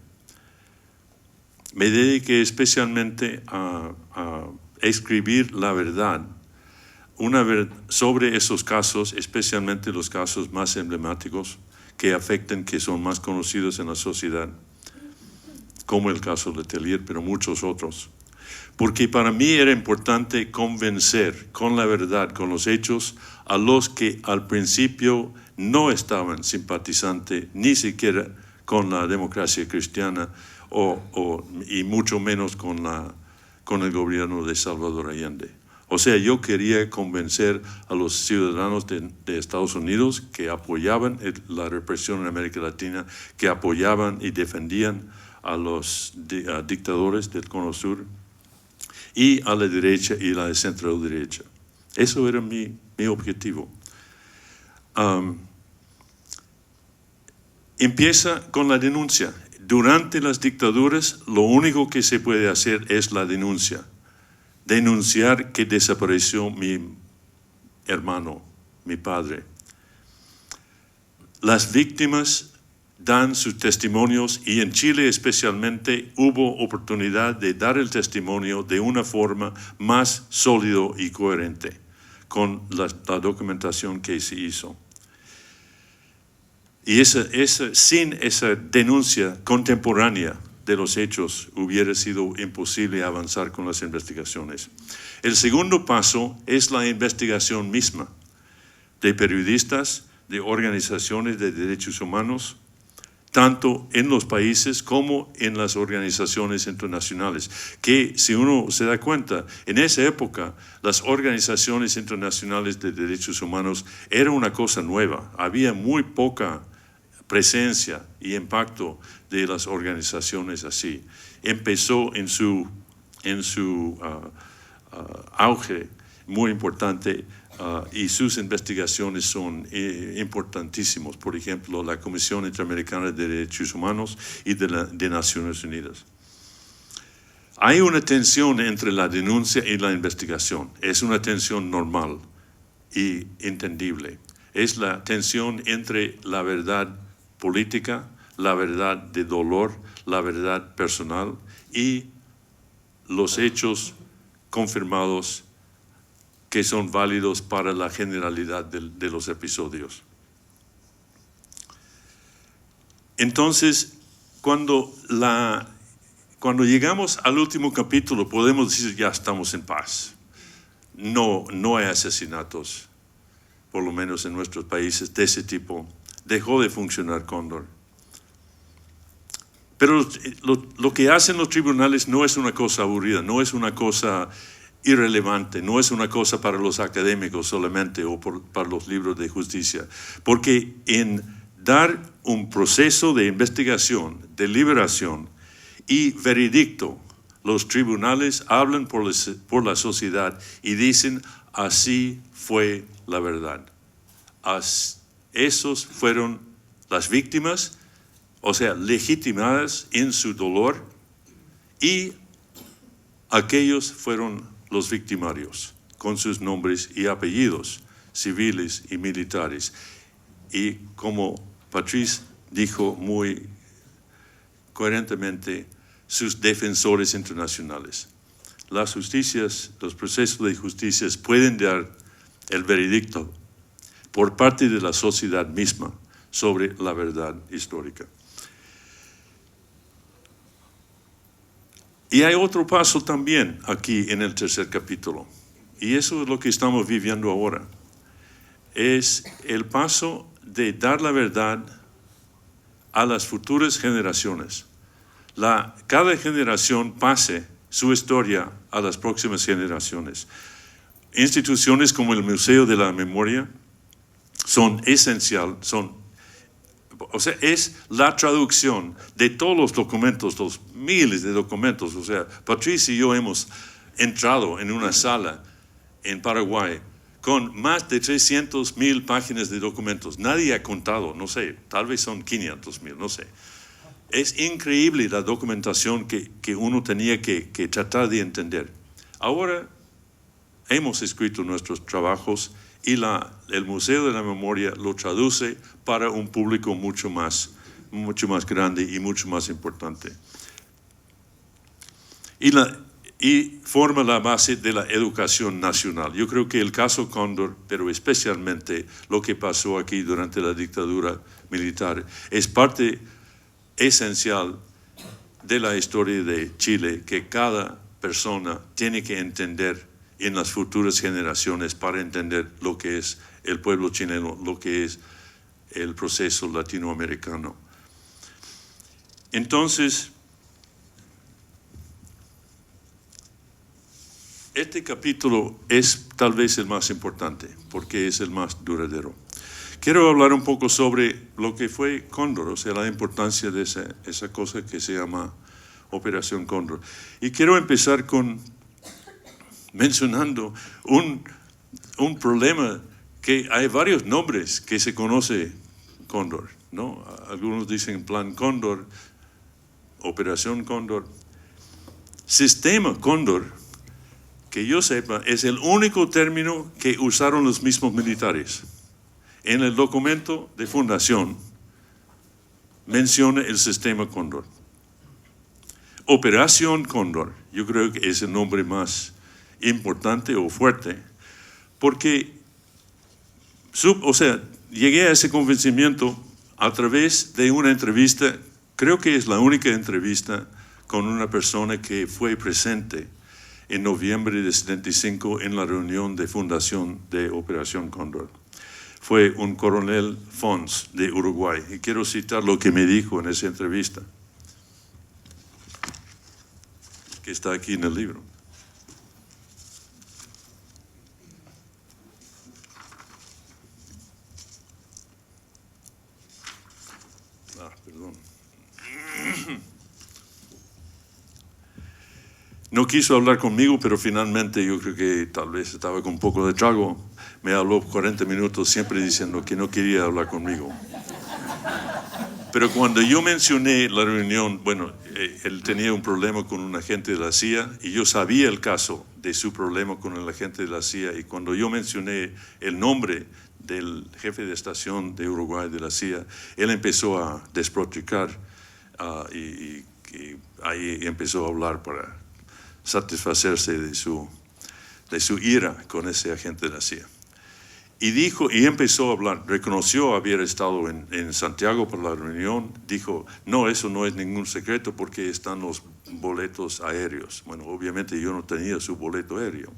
me dediqué especialmente a escribir la verdad, sobre esos casos, especialmente los casos más emblemáticos que afectan, que son más conocidos en la sociedad, como el caso de Letelier, pero muchos otros. Porque para mí era importante convencer con la verdad, con los hechos, a los que al principio no estaban simpatizantes ni siquiera con la democracia cristiana y mucho menos con el gobierno de Salvador Allende. O sea, yo quería convencer a los ciudadanos de Estados Unidos que apoyaban la represión en América Latina, que apoyaban y defendían a los dictadores del Cono Sur, y a la derecha y la centro derecha. Eso era mi objetivo. Empieza con la denuncia. Durante las dictaduras, lo único que se puede hacer es la denuncia. Denunciar que desapareció mi hermano, mi padre. Las víctimas dan sus testimonios y en Chile especialmente hubo oportunidad de dar el testimonio de una forma más sólido y coherente, con la documentación que se hizo. Y sin esa denuncia contemporánea de los hechos hubiera sido imposible avanzar con las investigaciones. El segundo paso es la investigación misma de periodistas, de organizaciones de derechos humanos, tanto en los países como en las organizaciones internacionales, que si uno se da cuenta, en esa época las organizaciones internacionales de derechos humanos era una cosa nueva, había muy poca presencia y impacto de las organizaciones así. Empezó en su auge muy importante y sus investigaciones son importantísimos. Por ejemplo, la Comisión Interamericana de Derechos Humanos y de Naciones Unidas. Hay una tensión entre la denuncia y la investigación. Es una tensión normal y entendible. Es la tensión entre la verdad política, la verdad de dolor, la verdad personal y los hechos confirmados que son válidos para la generalidad de los episodios. Entonces, cuando llegamos al último capítulo, podemos decir ya estamos en paz. No hay asesinatos, por lo menos en nuestros países, de ese tipo. Dejó de funcionar Cóndor. Pero lo que hacen los tribunales no es una cosa aburrida, no es una cosa irrelevante, no es una cosa para los académicos solamente o para los libros de justicia, porque en dar un proceso de investigación, deliberación y veredicto, los tribunales hablan por la sociedad y dicen, así fue la verdad. Esos fueron las víctimas, o sea, legitimadas en su dolor, y aquellos fueron los victimarios, con sus nombres y apellidos, civiles y militares. Y como Patrice dijo muy coherentemente, sus defensores internacionales. Las justicias, los procesos de justicia pueden dar el veredicto por parte de la sociedad misma sobre la verdad histórica. Y hay otro paso también aquí en el tercer capítulo, y eso es lo que estamos viviendo ahora. Es el paso de dar la verdad a las futuras generaciones. Cada generación pase su historia a las próximas generaciones. Instituciones como el Museo de la Memoria son esencial, es la traducción de todos los documentos, los miles de documentos. O sea, Patrice y yo hemos entrado en una sala en Paraguay con más de 300,000 páginas de documentos. Nadie ha contado, no sé, tal vez son 500,000, no sé. Es increíble la documentación que uno tenía que tratar de entender. Ahora hemos escrito nuestros trabajos y el Museo de la Memoria lo traduce para un público mucho más grande y mucho más importante. Y forma la base de la educación nacional. Yo creo que el caso Cóndor, pero especialmente lo que pasó aquí durante la dictadura militar, es parte esencial de la historia de Chile que cada persona tiene que entender en las futuras generaciones para entender lo que es el pueblo chileno, lo que es el proceso latinoamericano. Entonces, este capítulo es tal vez el más importante porque es el más duradero. Quiero hablar un poco sobre lo que fue Cóndor, o sea, la importancia de esa cosa que se llama Operación Cóndor. Y quiero empezar mencionando un problema, que hay varios nombres que se conoce Cóndor, ¿no? Algunos dicen Plan Cóndor, Operación Cóndor. Sistema Cóndor, que yo sepa, es el único término que usaron los mismos militares. En el documento de fundación menciona el sistema Cóndor. Operación Cóndor, yo creo que es el nombre más importante o fuerte, porque, llegué a ese convencimiento a través de una entrevista, creo que es la única entrevista con una persona que fue presente en noviembre de 75 en la reunión de fundación de Operación Cóndor. Fue un coronel Fons de Uruguay, y quiero citar lo que me dijo en esa entrevista, que está aquí en el libro. Perdón. No quiso hablar conmigo, pero finalmente yo creo que tal vez estaba con un poco de trago. Me habló 40 minutos siempre diciendo que no quería hablar conmigo. Pero cuando yo mencioné la reunión, bueno, él tenía un problema con un agente de la CIA y yo sabía el caso de su problema con el agente de la CIA, y cuando yo mencioné el nombre del jefe de estación de Uruguay de la CIA, él empezó a despotricar y ahí empezó a hablar para satisfacerse de su ira con ese agente de la CIA. Y empezó a hablar, reconoció haber estado en Santiago por la reunión, dijo, no, eso no es ningún secreto porque están los boletos aéreos. Bueno, obviamente yo no tenía su boleto aéreo,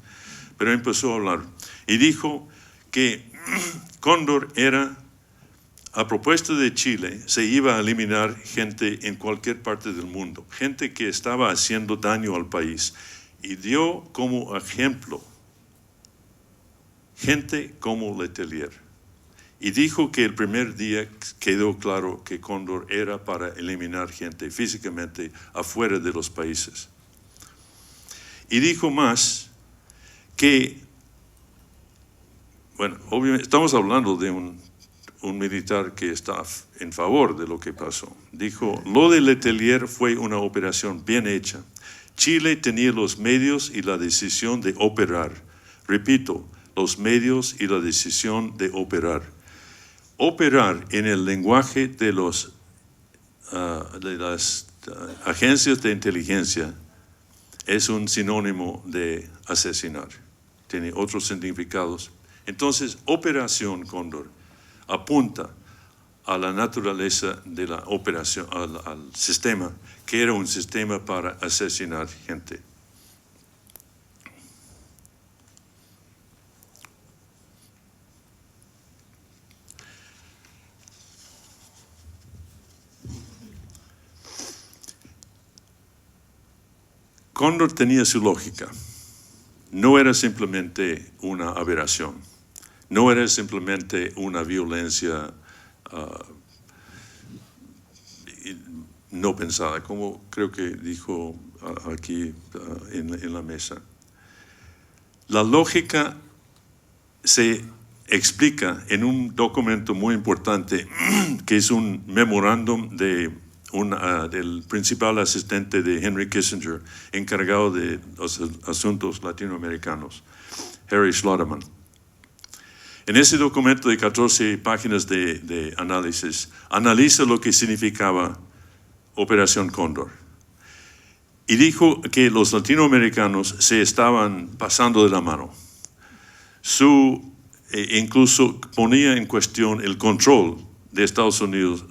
pero empezó a hablar y dijo que Cóndor era, a propuesta de Chile, se iba a eliminar gente en cualquier parte del mundo, gente que estaba haciendo daño al país, y dio como ejemplo gente como Letelier. Y dijo que el primer día quedó claro que Cóndor era para eliminar gente físicamente afuera de los países. Y dijo más que, bueno, obviamente estamos hablando de un militar que está en favor de lo que pasó. Dijo, lo de Letelier fue una operación bien hecha. Chile tenía los medios y la decisión de operar. Repito, los medios y la decisión de operar. Operar en el lenguaje de las agencias de inteligencia es un sinónimo de asesinar. Tiene otros significados. Entonces, Operación Cóndor apunta a la naturaleza de la operación, al sistema, que era un sistema para asesinar gente. Cóndor tenía su lógica. No era simplemente una aberración. No era simplemente una violencia no pensada, como creo que dijo aquí en la mesa. La lógica se explica en un documento muy importante que es un memorándum del principal asistente de Henry Kissinger, encargado de los asuntos latinoamericanos, Harry Schlotterman. En ese documento de 14 páginas de análisis, analiza lo que significaba Operación Cóndor. Y dijo que los latinoamericanos se estaban pasando de la mano. Incluso ponía en cuestión el control de Estados Unidos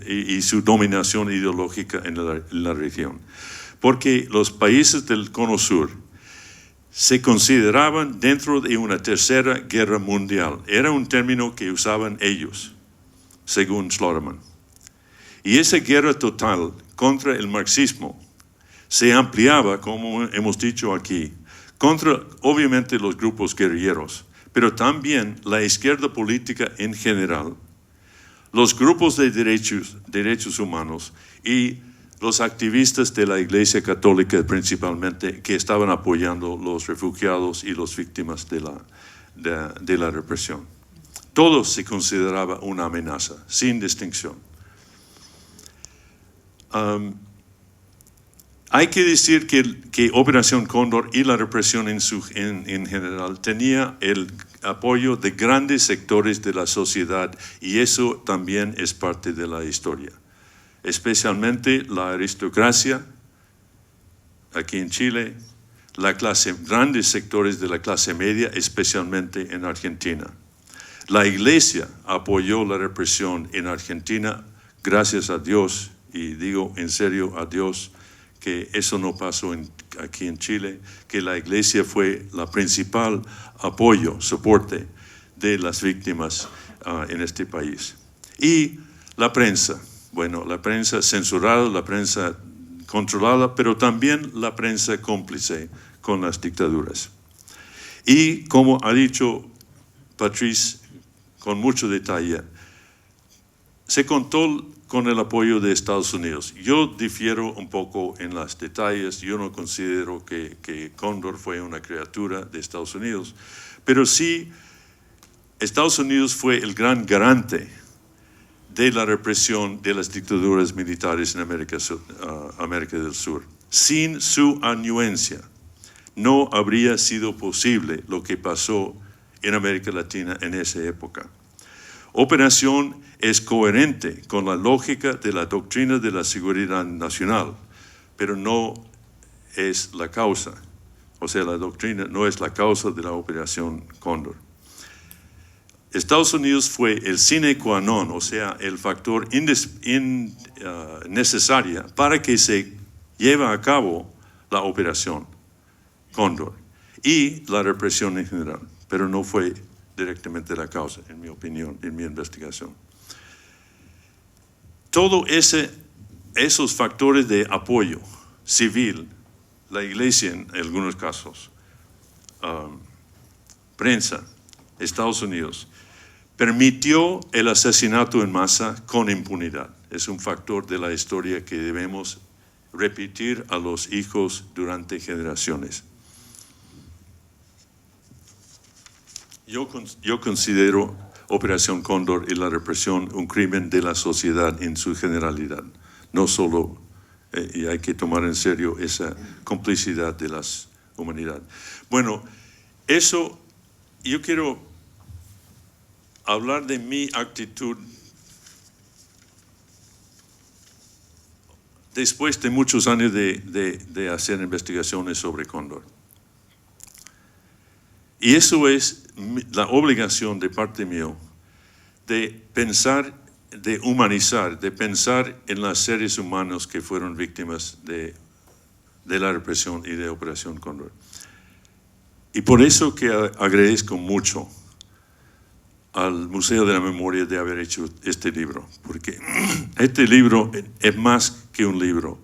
y su dominación ideológica en la región. Porque los países del Cono Sur se consideraban dentro de una tercera guerra mundial. Era un término que usaban ellos, según Schlotterman. Y esa guerra total contra el marxismo se ampliaba, como hemos dicho aquí, contra obviamente los grupos guerrilleros, pero también la izquierda política en general, los grupos de derechos humanos y los activistas de la Iglesia Católica principalmente, que estaban apoyando los refugiados y las víctimas de la represión. Todo se consideraba una amenaza, sin distinción. Hay que decir que Operación Cóndor y la represión en general tenía el apoyo de grandes sectores de la sociedad, y eso también es parte de la historia. Especialmente la aristocracia aquí en Chile, grandes sectores de la clase media, especialmente en Argentina. La Iglesia apoyó la represión en Argentina, gracias a Dios, y digo en serio a Dios, que eso no pasó aquí en Chile, que la Iglesia fue la principal apoyo, soporte de las víctimas en este país. Y la prensa, bueno, la prensa censurada, la prensa controlada, pero también la prensa cómplice con las dictaduras. Y como ha dicho Patrice con mucho detalle, se contó con el apoyo de Estados Unidos. Yo difiero un poco en los detalles. Yo no considero que Cóndor fue una criatura de Estados Unidos, pero sí Estados Unidos fue el gran garante de la represión de las dictaduras militares en América del Sur. Sin su anuencia, no habría sido posible lo que pasó en América Latina en esa época. Operación es coherente con la lógica de la doctrina de la seguridad nacional, pero no es la causa. O sea, la doctrina no es la causa de la Operación Cóndor. Estados Unidos fue el sine qua non, o sea, el factor necesario para que se lleve a cabo la Operación Cóndor y la represión en general, pero no fue directamente la causa, en mi opinión, en mi investigación. Todos esos factores de apoyo civil, la Iglesia en algunos casos, prensa, Estados Unidos, permitió el asesinato en masa con impunidad. Es un factor de la historia que debemos repetir a los hijos durante generaciones. Yo considero Operación Cóndor y la represión un crimen de la sociedad en su generalidad. No solo, y hay que tomar en serio esa complicidad de la humanidad. Bueno, eso, yo quiero hablar de mi actitud después de muchos años de hacer investigaciones sobre Cóndor. Y eso es la obligación de parte mía de pensar, de humanizar, de pensar en los seres humanos que fueron víctimas de la represión y de Operación Cóndor. Y por eso que agradezco mucho al Museo de la Memoria de haber hecho este libro, porque este libro es más que un libro,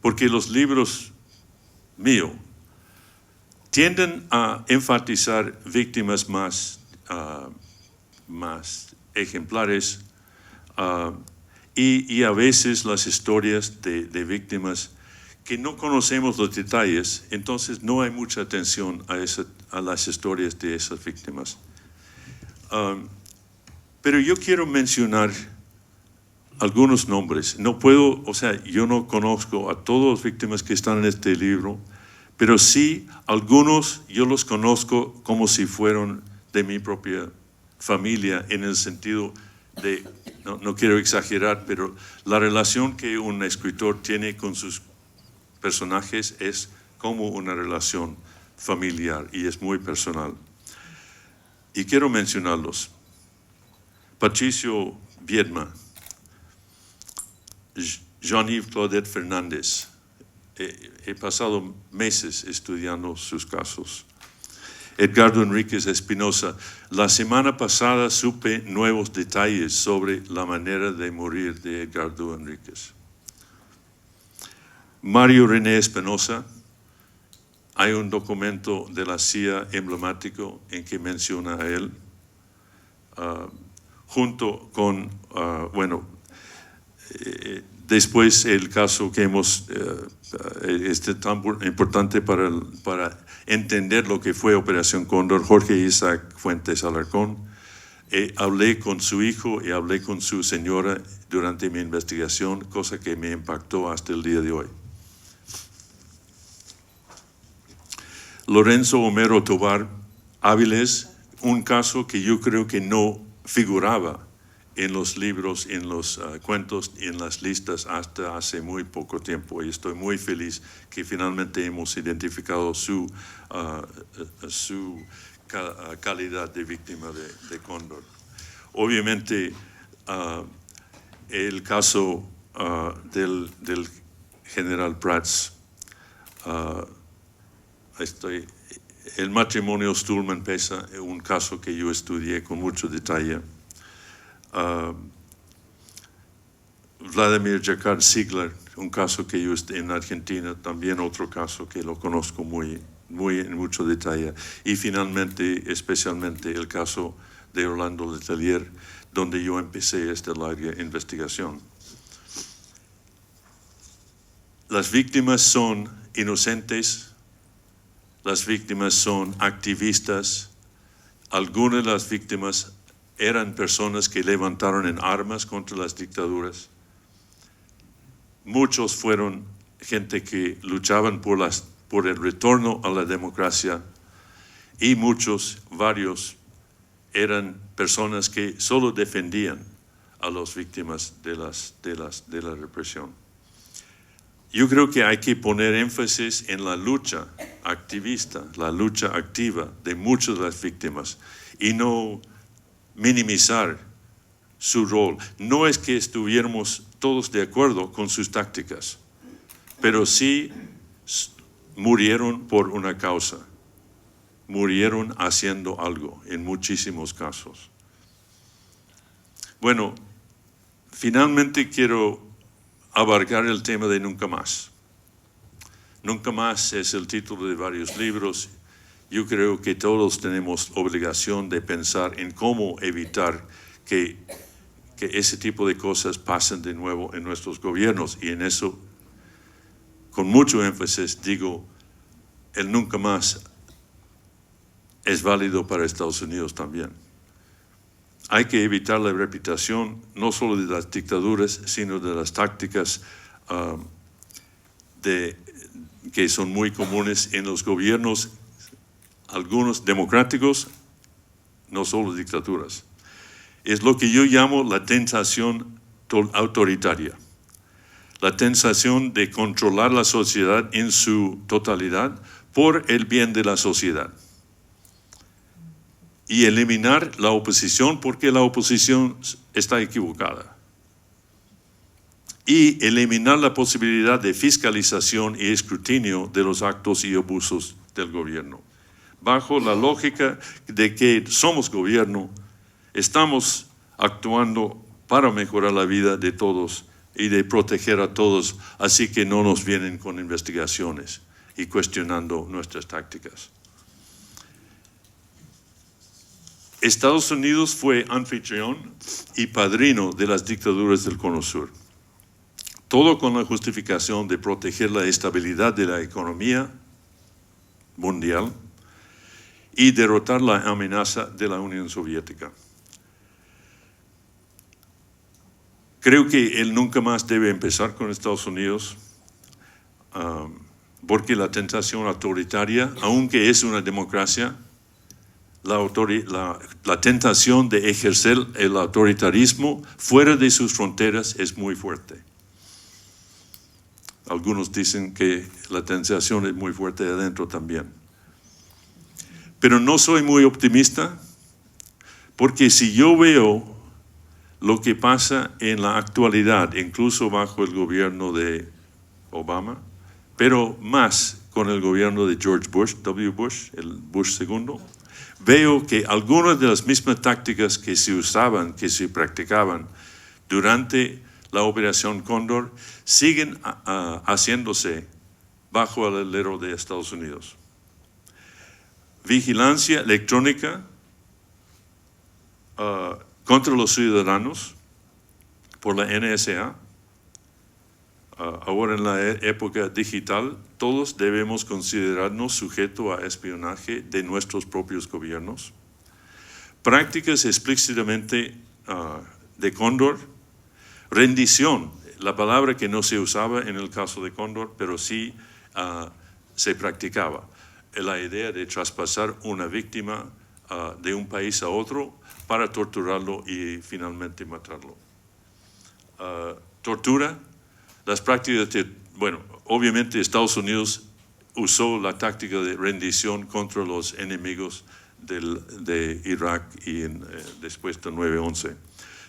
porque los libros míos tienden a enfatizar víctimas más ejemplares y a veces las historias de víctimas que no conocemos los detalles, entonces no hay mucha atención a las historias de esas víctimas. Pero yo quiero mencionar algunos nombres. No puedo, o sea, yo no conozco a todas las víctimas que están en este libro, pero sí algunos yo los conozco como si fueran de mi propia familia, en el sentido de, no quiero exagerar, pero la relación que un escritor tiene con sus personajes es como una relación familiar y es muy personal. Y quiero mencionarlos. Patricio Viedma, Jean-Yves Claudette Fernández. He pasado meses estudiando sus casos. Edgardo Enríquez Espinosa. La semana pasada supe nuevos detalles sobre la manera de morir de Edgardo Enríquez. Mario René Espinosa. Hay un documento de la CIA emblemático en que menciona a él. Junto con, después el caso que hemos, tan importante para entender lo que fue Operación Cóndor, Jorge Isaac Fuentes Alarcón. Hablé con su hijo y hablé con su señora durante mi investigación, cosa que me impactó hasta el día de hoy. Lorenzo Homero Tobar Áviles, un caso que yo creo que no figuraba en los libros, en los cuentos y en las listas hasta hace muy poco tiempo. Y estoy muy feliz que finalmente hemos identificado su calidad de víctima de Cóndor. Obviamente, el caso del general Prats, el matrimonio Stuhlman-Pesa es un caso que yo estudié con mucho detalle. Vladimir Jakar Ziegler, un caso que yo en Argentina, también otro caso que lo conozco muy en mucho detalle. Y finalmente, especialmente el caso de Orlando Letelier, donde yo empecé esta larga investigación. Las víctimas son inocentes, las víctimas son activistas, algunas de las víctimas eran personas que levantaron en armas contra las dictaduras. Muchos fueron gente que luchaban por el retorno a la democracia y varios, eran personas que solo defendían a las víctimas de la represión. Yo creo que hay que poner énfasis en la lucha activista, la lucha activa de muchas de las víctimas y no minimizar su rol. No es que estuviéramos todos de acuerdo con sus tácticas, pero sí murieron por una causa, murieron haciendo algo en muchísimos casos. Bueno, finalmente quiero abarcar el tema de Nunca Más. Nunca Más es el título de varios libros. Yo creo que todos tenemos obligación de pensar en cómo evitar que ese tipo de cosas pasen de nuevo en nuestros gobiernos. Y en eso, con mucho énfasis, digo, el Nunca Más es válido para Estados Unidos también. Hay que evitar la repetición no solo de las dictaduras, sino de las tácticas que son muy comunes en los gobiernos, algunos democráticos, no solo dictaduras. Es lo que yo llamo la tentación autoritaria, la tentación de controlar la sociedad en su totalidad por el bien de la sociedad. Y eliminar la oposición porque la oposición está equivocada. Y eliminar la posibilidad de fiscalización y escrutinio de los actos y abusos del gobierno. Bajo la lógica de que somos gobierno, estamos actuando para mejorar la vida de todos y de proteger a todos, así que no nos vienen con investigaciones y cuestionando nuestras tácticas. Estados Unidos fue anfitrión y padrino de las dictaduras del Cono Sur. Todo con la justificación de proteger la estabilidad de la economía mundial y derrotar la amenaza de la Unión Soviética. Creo que el Nunca Más debe empezar con Estados Unidos, porque la tentación autoritaria, aunque es una democracia, la tentación de ejercer el autoritarismo fuera de sus fronteras es muy fuerte. Algunos dicen que la tentación es muy fuerte adentro también. Pero no soy muy optimista, porque si yo veo lo que pasa en la actualidad, incluso bajo el gobierno de Obama, pero más con el gobierno de George Bush, W. Bush, el Bush II, veo que algunas de las mismas tácticas que se usaban, que se practicaban durante la Operación Cóndor, siguen haciéndose bajo el alero de Estados Unidos. Vigilancia electrónica contra los ciudadanos por la NSA. Ahora en la época digital, todos debemos considerarnos sujetos a espionaje de nuestros propios gobiernos. Prácticas explícitamente de Cóndor, rendición, la palabra que no se usaba en el caso de Cóndor, pero sí se practicaba. La idea de traspasar una víctima de un país a otro para torturarlo y finalmente matarlo. Tortura, las prácticas bueno, obviamente Estados Unidos usó la táctica de rendición contra los enemigos de Irak y después del 9/11.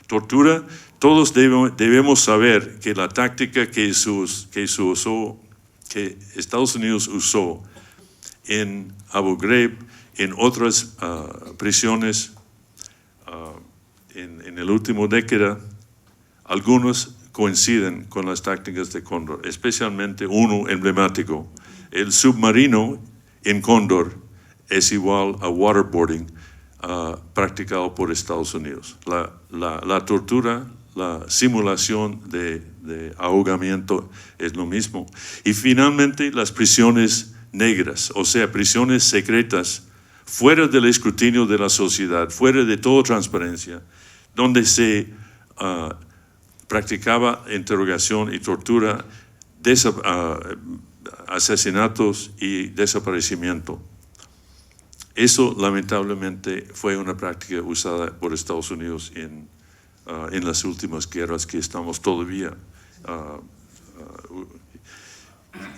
Tortura, todos debemos saber que la táctica que Estados Unidos usó en Abu Ghraib, en otras prisiones en la última década, algunos coinciden con las tácticas de Cóndor, especialmente uno emblemático. El submarino en Cóndor es igual a waterboarding practicado por Estados Unidos. La tortura, la simulación de ahogamiento es lo mismo. Y finalmente las prisiones negras, o sea, prisiones secretas, fuera del escrutinio de la sociedad, fuera de toda transparencia, donde se practicaba interrogación y tortura, asesinatos y desaparecimiento. Eso lamentablemente fue una práctica usada por Estados Unidos en las últimas guerras que estamos todavía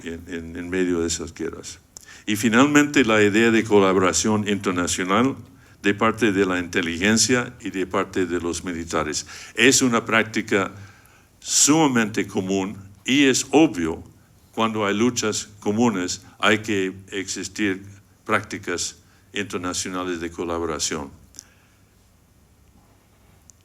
en medio de esas guerras. Y finalmente la idea de colaboración internacional de parte de la inteligencia y de parte de los militares. Es una práctica sumamente común y es obvio cuando hay luchas comunes hay que existir prácticas internacionales de colaboración.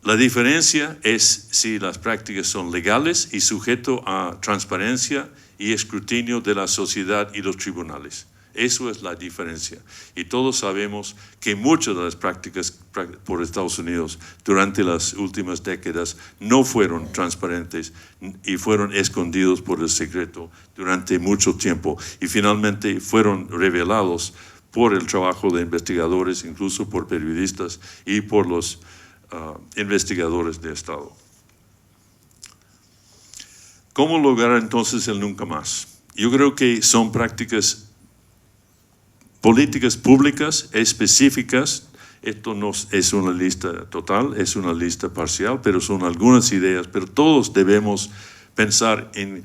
La diferencia es si las prácticas son legales y sujeto a transparencia y escrutinio de la sociedad y los tribunales. Eso es la diferencia. Y todos sabemos que muchas de las prácticas por Estados Unidos durante las últimas décadas no fueron transparentes y fueron escondidos por el secreto durante mucho tiempo. Y finalmente fueron revelados por el trabajo de investigadores, incluso por periodistas y por los investigadores de Estado. ¿Cómo lograr entonces el nunca más? Yo creo que son políticas públicas específicas. Esto no es una lista total, es una lista parcial, pero son algunas ideas, pero todos debemos pensar en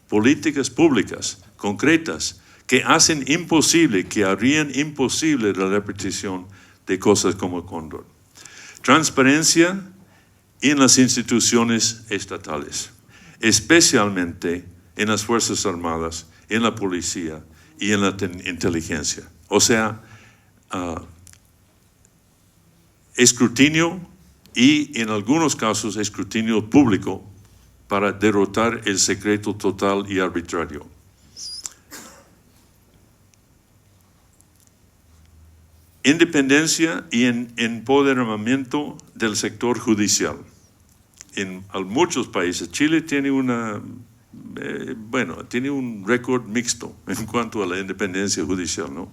políticas públicas concretas que hacen imposible, que harían imposible la repetición de cosas como Cóndor. Transparencia en las instituciones estatales, especialmente en las Fuerzas Armadas, en la policía y en la inteligencia. O sea, escrutinio y en algunos casos escrutinio público para derrotar el secreto total y arbitrario. Independencia y empoderamiento del sector judicial. En muchos países, Chile tiene tiene un récord mixto en cuanto a la independencia judicial, ¿no?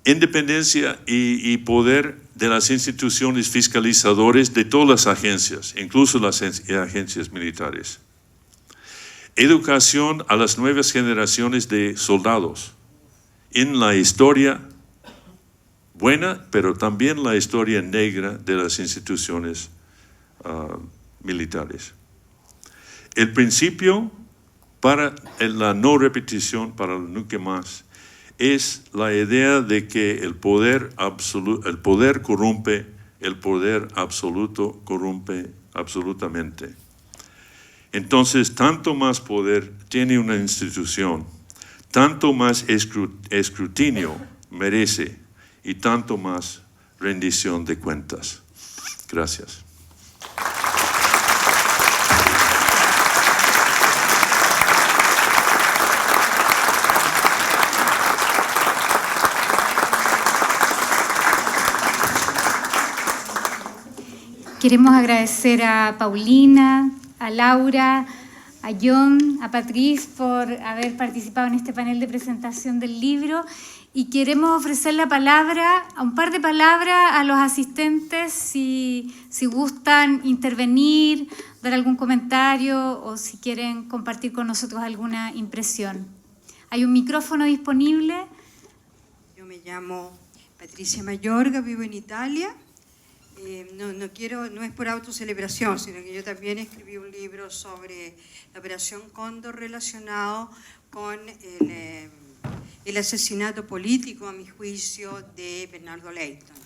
Independencia y poder de las instituciones fiscalizadoras de todas las agencias, incluso las agencias militares. Educación a las nuevas generaciones de soldados en la historia buena, pero también la historia negra de las instituciones militares. El principio para la no repetición, para el nunca más, es la idea de que el poder corrompe, el poder absoluto corrompe absolutamente. Entonces, tanto más poder tiene una institución, tanto más escrutinio merece y tanto más rendición de cuentas. Gracias. Queremos agradecer a Paulina, a Laura, a John, a Patrice por haber participado en este panel de presentación del libro y queremos ofrecer la palabra, un par de palabras a los asistentes si gustan intervenir, dar algún comentario o si quieren compartir con nosotros alguna impresión. Hay un micrófono disponible. Yo me llamo Patricia Mayorga, vivo en Italia. No es por autocelebración, sino que yo también escribí un libro sobre la Operación Cóndor relacionado con el asesinato político, a mi juicio, de Bernardo Leighton.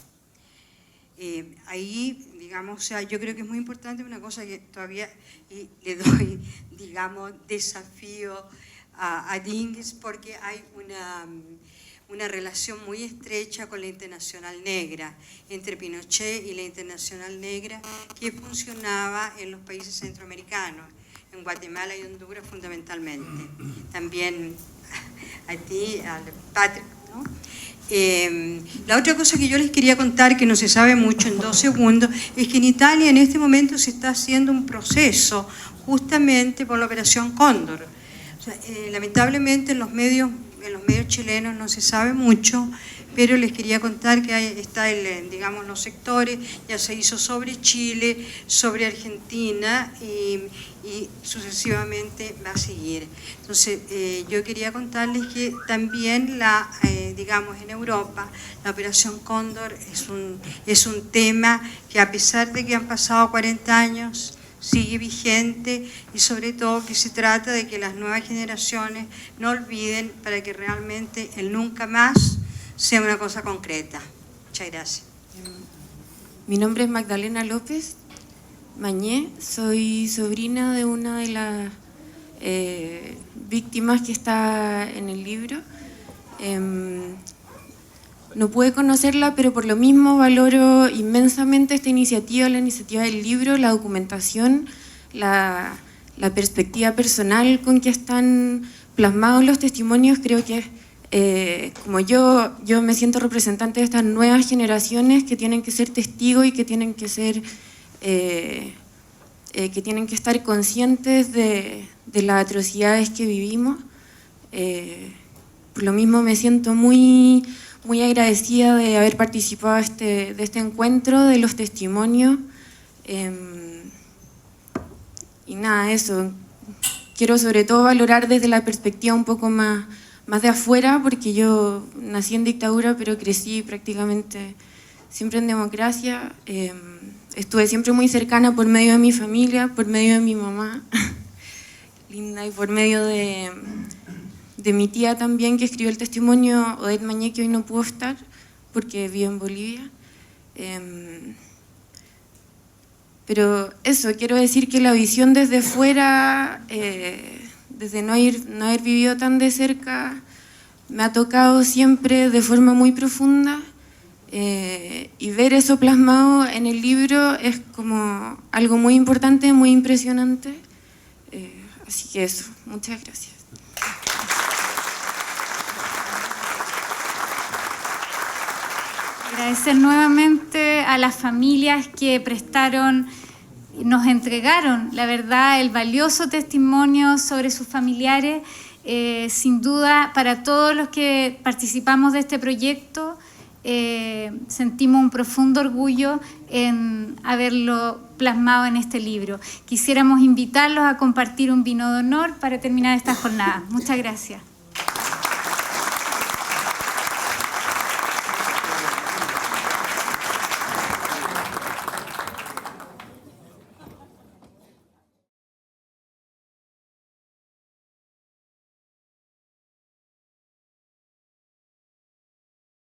Ahí, digamos, o sea, yo creo que es muy importante una cosa que todavía le doy, digamos, desafío a Dínguez, porque hay una relación muy estrecha con la Internacional Negra, entre Pinochet y la Internacional Negra, que funcionaba en los países centroamericanos, en Guatemala y Honduras fundamentalmente. También a ti, al Patrick, ¿no? La otra cosa que yo les quería contar, que no se sabe mucho en 2 segundos, es que en Italia en este momento se está haciendo un proceso justamente por la Operación Cóndor. O sea, lamentablemente en los medios chilenos no se sabe mucho, pero les quería contar que está digamos, los sectores, ya se hizo sobre Chile, sobre Argentina y sucesivamente va a seguir. Entonces, yo quería contarles que también digamos, en Europa, la Operación Cóndor es un tema que, a pesar de que han pasado 40 años, sigue vigente, y sobre todo que se trata de que las nuevas generaciones no olviden, para que realmente el nunca más sea una cosa concreta. Muchas gracias. Mi nombre es Magdalena López Mañé, soy sobrina de una de las víctimas que está en el libro. No pude conocerla, pero por lo mismo valoro inmensamente esta iniciativa, la iniciativa del libro, la documentación, la perspectiva personal con que están plasmados los testimonios. Creo que como yo me siento representante de estas nuevas generaciones que tienen que ser testigos y que tienen que ser que tienen que estar conscientes de las atrocidades que vivimos. Por lo mismo me siento muy agradecida de haber participado de este encuentro, de los testimonios. Y nada, eso. Quiero sobre todo valorar desde la perspectiva un poco más de afuera, porque yo nací en dictadura, pero crecí prácticamente siempre en democracia. Estuve siempre muy cercana por medio de mi familia, por medio de mi mamá, linda, y por medio de mi tía también, que escribió el testimonio, Odette Mañé, que hoy no pudo estar porque vive en Bolivia. Pero eso, quiero decir que la visión desde fuera, desde no haber vivido tan de cerca, me ha tocado siempre de forma muy profunda, y ver eso plasmado en el libro es como algo muy importante, muy impresionante. Así que eso, muchas gracias. Agradecer nuevamente a las familias que nos entregaron, la verdad, el valioso testimonio sobre sus familiares. Sin duda, para todos los que participamos de este proyecto, sentimos un profundo orgullo en haberlo plasmado en este libro. Quisiéramos invitarlos a compartir un vino de honor para terminar esta jornada. Muchas gracias.